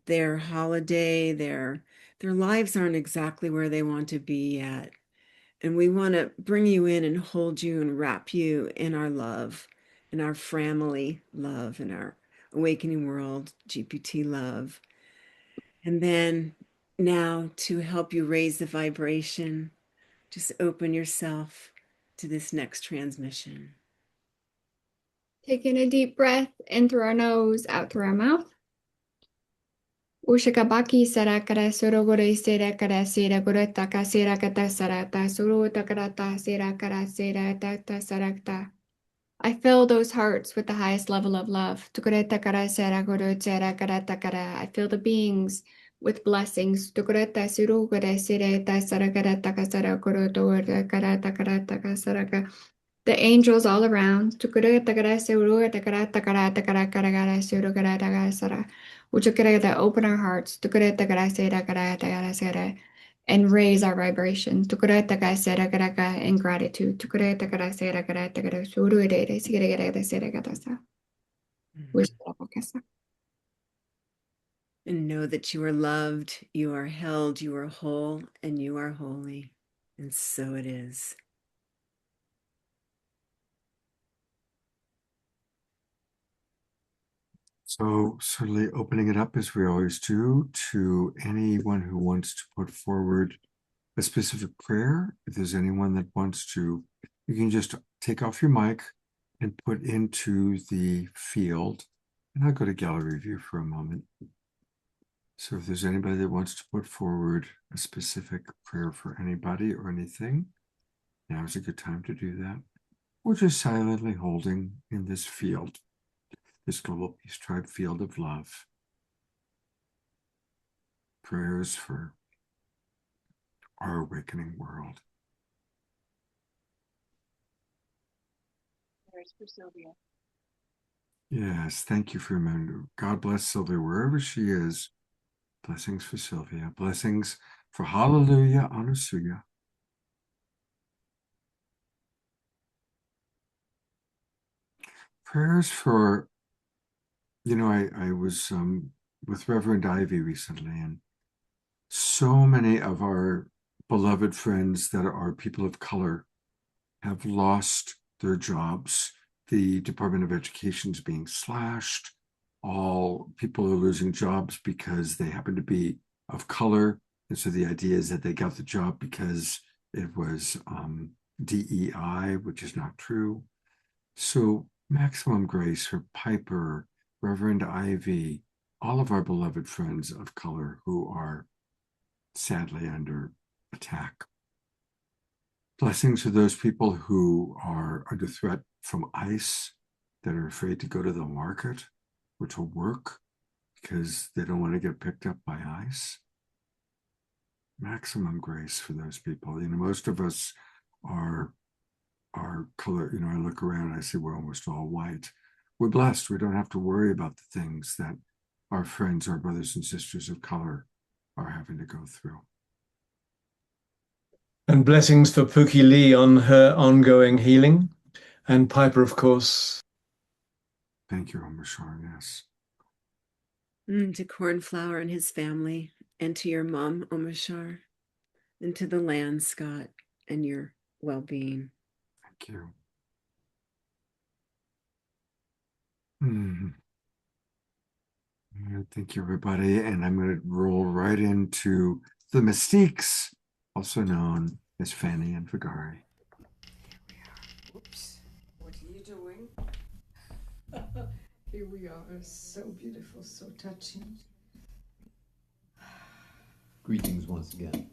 their holiday, their lives aren't exactly where they want to be yet. And we want to bring you in and hold you and wrap you in our love, in our family love, in our Awakening World GPT love. And then now, to help you raise the vibration, just open yourself to this next transmission. Taking a deep breath in through our nose, out through our mouth. Ushakabaki sarakara sorogore serakara sera gorotaka serakata sarata surotakarata serakara seratata sarakta. I fill those hearts with the highest level of love. Tukuretakara seragoro serakaratakara. I fill the beings with blessings. Tukureta surugore sereta sarakarataka saragorotorakaratakara saraka. The angels all around. Open our hearts and raise our vibration in gratitude. And know that you are loved, you are held, you are whole, and you are holy. And so it is. So certainly opening it up as we always do to anyone who wants to put forward a specific prayer. If there's anyone that wants to, you can just take off your mic and put into the field. And I'll go to gallery view for a moment. So if there's anybody that wants to put forward a specific prayer for anybody or anything, now is a good time to do that. Or just silently holding in this field, this Global Peace Tribe field of love. Prayers for our awakening world. Prayers for Sylvia. Yes, thank you for remembering. God bless Sylvia wherever she is. Blessings for Sylvia. Blessings for Hallelujah Anasuya. Prayers for, I was with Reverend Ivy recently, and so many of our beloved friends that are people of color have lost their jobs. The Department of Education is being slashed. All people are losing jobs because they happen to be of color. And so the idea is that they got the job because it was DEI, which is not true. So maximum grace for Piper, Reverend Ivy, all of our beloved friends of color who are sadly under attack. Blessings for those people who are under threat from ICE, that are afraid to go to the market or to work because they don't want to get picked up by ICE. Maximum grace for those people. Most of us are color. I look around and I see we're almost all white. We're blessed. We don't have to worry about the things that our friends, our brothers and sisters of color are having to go through. And blessings for Pookie Lee on her ongoing healing. And Piper, of course. Thank you, Omashar, yes. To Cornflower and his family, and to your mom, Omashar, and to the land, Scott, and your well-being. Thank you. Thank you, everybody. And I'm going to roll right into the Mystiques, also known as Fanny and Vegari. Oops, what are you doing? Here we are, so beautiful, so touching. Greetings once again.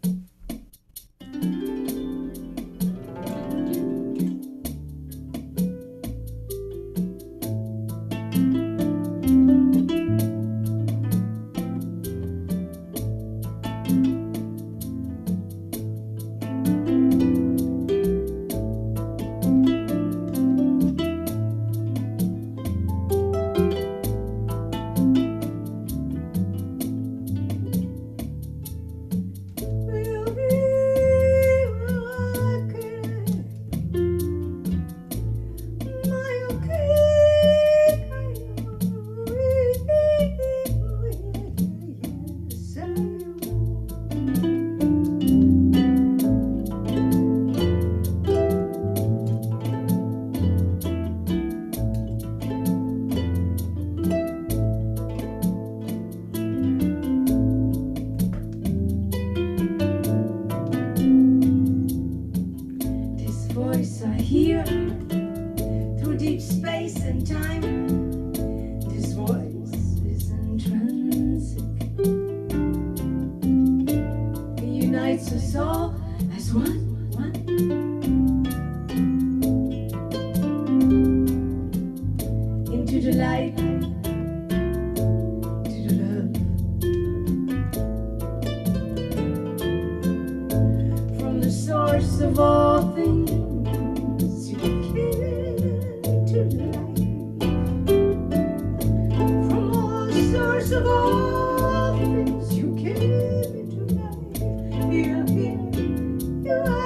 You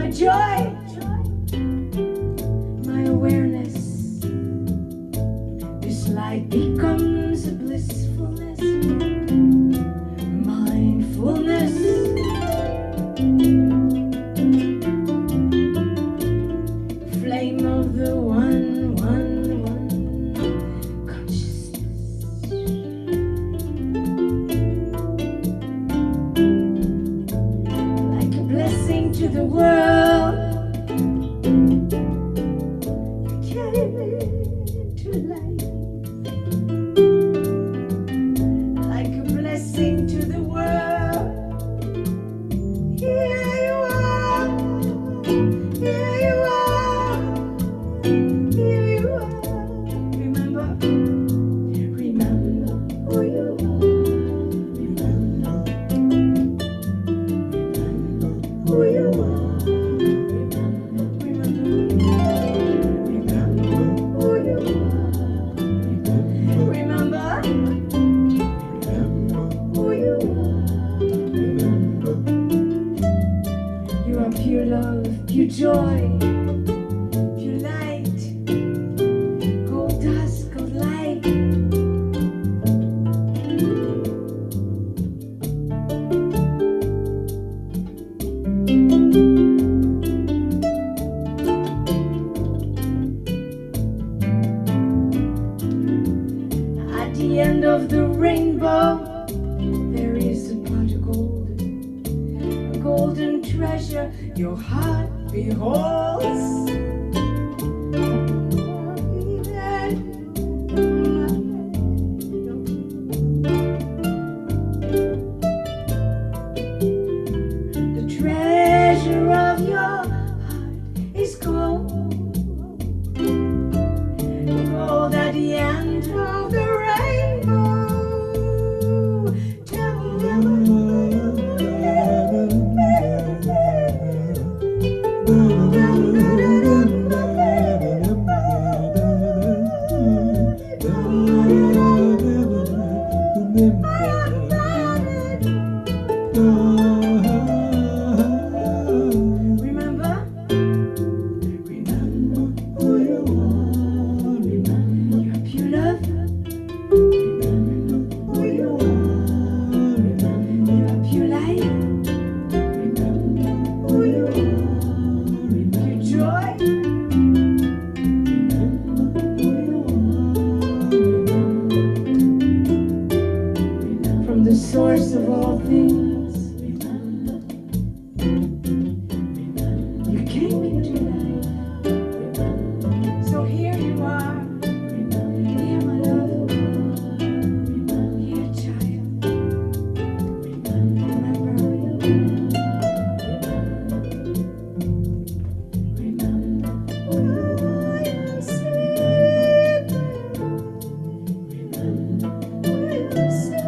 for joy. My awareness, this light becomes a blissfulness, mindfulness. Flame of the one consciousness. Like a blessing to the world, you came into life. Like a blessing to the world, here you are, here you are, here you are. Remember who you are. Remember who you are. Remember who you are. Remember who you are. You are pure love, pure joy, pure light, gold dust, gold light. At the end of the rainbow, there is a pot of gold, a golden treasure your heart beholds. The treasure of your heart is gold, gold at the end of the rainbow. Remember who you are. Remember your pure love. Remember who you are. Remember your pure light. Remember who you are. Remember your joy. Remember who you are. From the source of all things. You came into life. So here you are. Here, my love. Here, child. Remember who you are. Remember who you sleep. Remember who you sleep.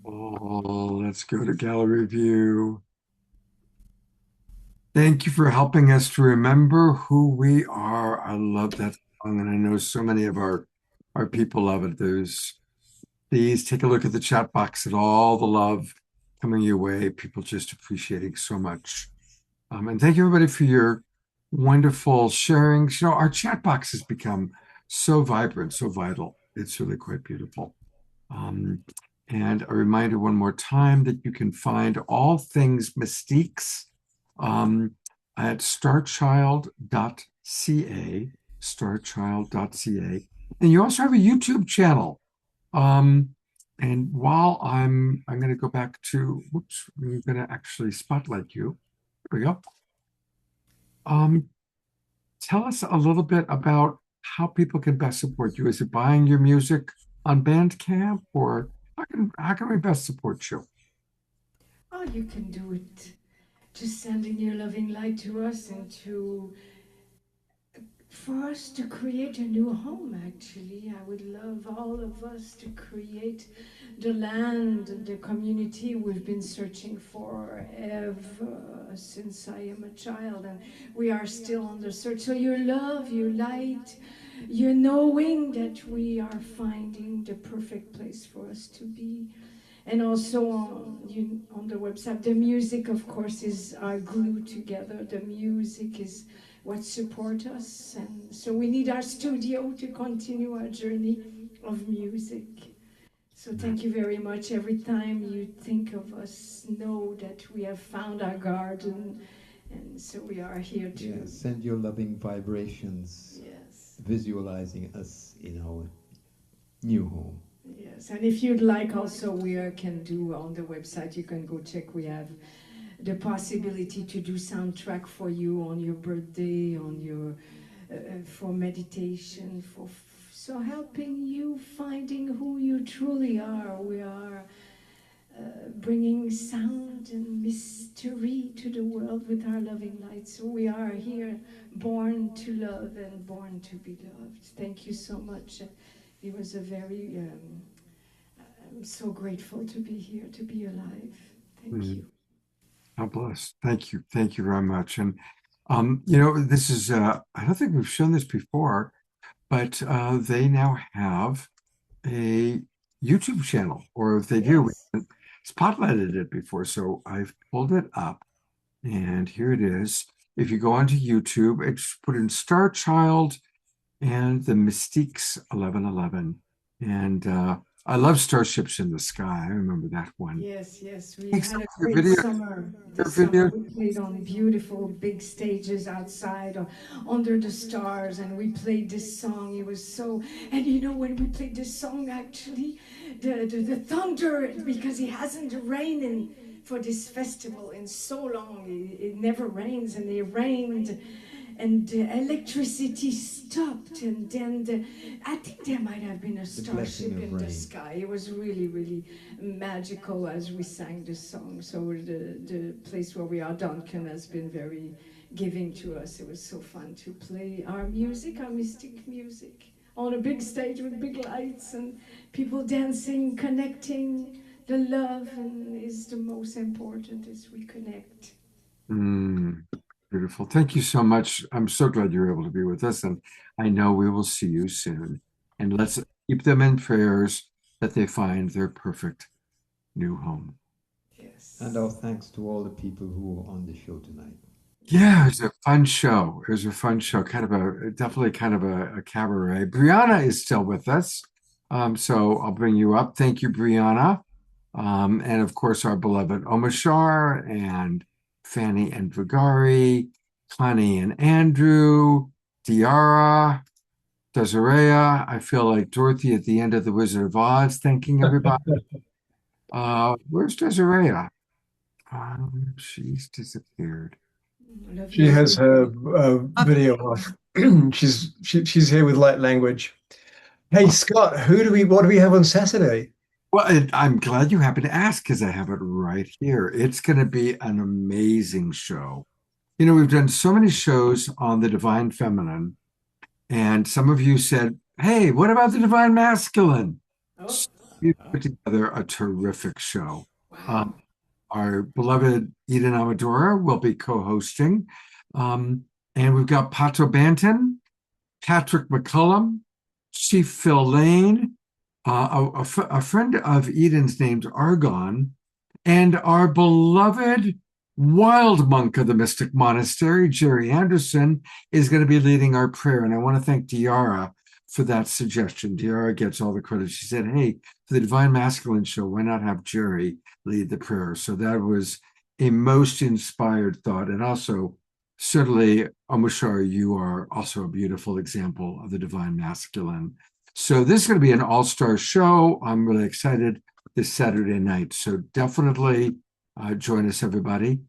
Oh, let's go to gallery view. Thank you for helping us to remember who we are. I love that song, and I know so many of our our people love it. Please take a look at the chat box at all the love coming your way. People just appreciating so much. And thank you everybody for your wonderful sharings. Our chat box has become so vibrant, so vital. It's really quite beautiful. And a reminder one more time that you can find all things Mystiques at starchild.ca, starchild.ca. And you also have a YouTube channel. And while I'm going to go back to, whoops, I'm going to actually spotlight you. Here we go. Tell us a little bit about how people can best support you. Is it buying your music on Bandcamp, or how can we best support you? Oh, you can do it just sending your loving light to us and for us to create a new home. Actually, I would love all of us to create the land and the community we've been searching for ever since I am a child, and we are still on the search. So your love, your light, your knowing that we are finding the perfect place for us to be. And also on the website, the music, of course, is our glue together. The music is what supports us. And so we need our studio to continue our journey of music. So thank you very much. Every time you think of us, know that we have found our garden. And so we are here to... Yeah, send your loving vibrations, yes, visualizing us in our new home. Yes, and if you'd like also, we can do on the website, you can go check, we have the possibility to do soundtrack for you on your birthday, on your, for meditation, so helping you finding who you truly are. We are bringing sound and mystery to the world with our loving light. So we are here, born to love and born to be loved. Thank you so much. It was a very, I'm so grateful to be here, to be alive. Thank you. God bless. Thank you. Thank you very much. And, this is, I don't think we've shown this before, but they now have a YouTube channel, or if they do, we haven't spotlighted it before. So I've pulled it up, and here it is. If you go onto YouTube, it's put in Starchild and the Mystiques 1111. And I love Starships in the Sky. I remember that one. Yes, we had a great summer. This summer we played on beautiful big stages outside or under the stars, and we played this song. It was so, and when we played this song, actually, the thunder, because it hasn't rained for this festival in so long. It never rains, and it rained. And the electricity stopped, and then I think there might have been a starship in the sky. It was really, really magical as we sang this song. So the place where we are, Duncan, has been very giving to us. It was so fun to play our music, our mystic music, on a big stage with big lights and people dancing, connecting. The love is the most important, as we connect. Beautiful. Thank you so much. I'm so glad you're able to be with us, and I know we will see you soon. And let's keep them in prayers that they find their perfect new home. Yes. And our thanks to all the people who were on the show tonight. Yeah, it was a fun show. It was a fun show, definitely kind of a cabaret. Brianna is still with us. So I'll bring you up. Thank you, Brianna. And of course, our beloved Omashar and Fanny Vegari, Connie and Andrew, DeArah, Desirea. I feel like Dorothy at the end of The Wizard of Oz, thanking everybody. Where's Desirea? She's disappeared. She has her video off. she's here with light language. Hey, Scott, what do we have on Saturday? Well, I'm glad you happened to ask, because I have it right here. It's going to be an amazing show. We've done so many shows on the Divine Feminine, and some of you said, hey, what about the Divine Masculine? So we put together a terrific show. Wow. Our beloved Eden Amadora will be co-hosting. And we've got Pato Banton, Patrick McCullum, Chief Phil Lane, a friend of Eden's named Argon, and our beloved wild monk of the Mystic Monastery, Jerry Anderson, is going to be leading our prayer. And I want to thank DeArah for that suggestion. DeArah gets all the credit. She said, hey, for the Divine Masculine show, why not have Jerry lead the prayer? So that was a most inspired thought. And also, certainly, Omashar, you are also a beautiful example of the Divine Masculine. So this is going to be an all-star show. I'm really excited this Saturday night. So definitely join us, everybody.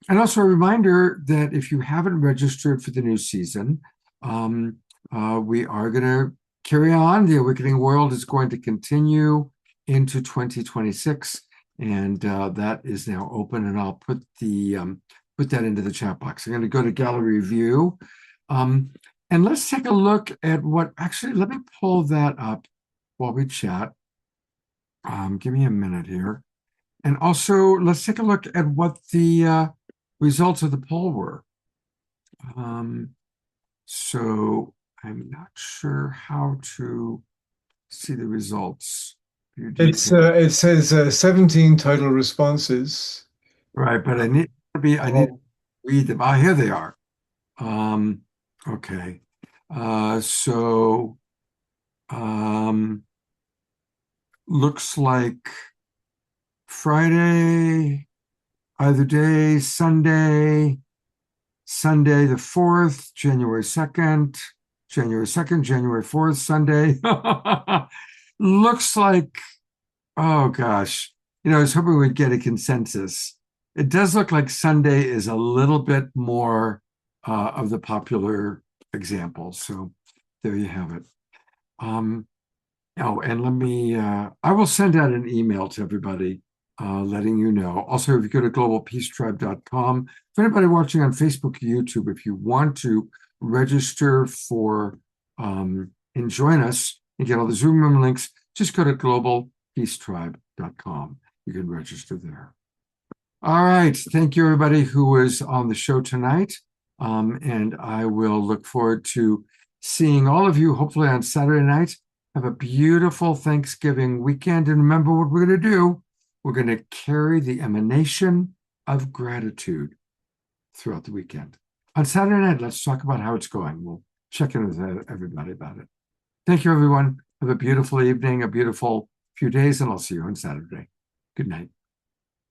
And also a reminder that if you haven't registered for the new season, we are going to carry on. The Awakening World is going to continue into 2026, and that is now open. And I'll put that into the chat box. I'm going to go to gallery view, and let's take a look at what. Actually, let me pull that up while we chat. Give me a minute here. And also, let's take a look at what the results of the poll were. So I'm not sure how to see the results. It says 17 total responses. Right, but I need to read them. Ah, here they are. Okay. So looks like Friday, either day, Sunday the 4th, January 2nd, January 4th, Sunday. Looks like, oh gosh, I was hoping we'd get a consensus. It does look like Sunday is a little bit more of the popular example. So there you have it. And let me, I will send out an email to everybody letting you know. Also, if you go to globalpeacetribe.com, for anybody watching on Facebook or YouTube, if you want to register for and join us and get all the Zoom room links, just go to globalpeacetribe.com. You can register there. All right. Thank you, everybody who was on the show tonight. And I will look forward to seeing all of you, hopefully on Saturday night. Have a beautiful Thanksgiving weekend. And remember what we're going to do. We're going to carry the emanation of gratitude throughout the weekend. On Saturday night, let's talk about how it's going. We'll check in with everybody about it. Thank you, everyone. Have a beautiful evening, a beautiful few days, and I'll see you on Saturday. Good night.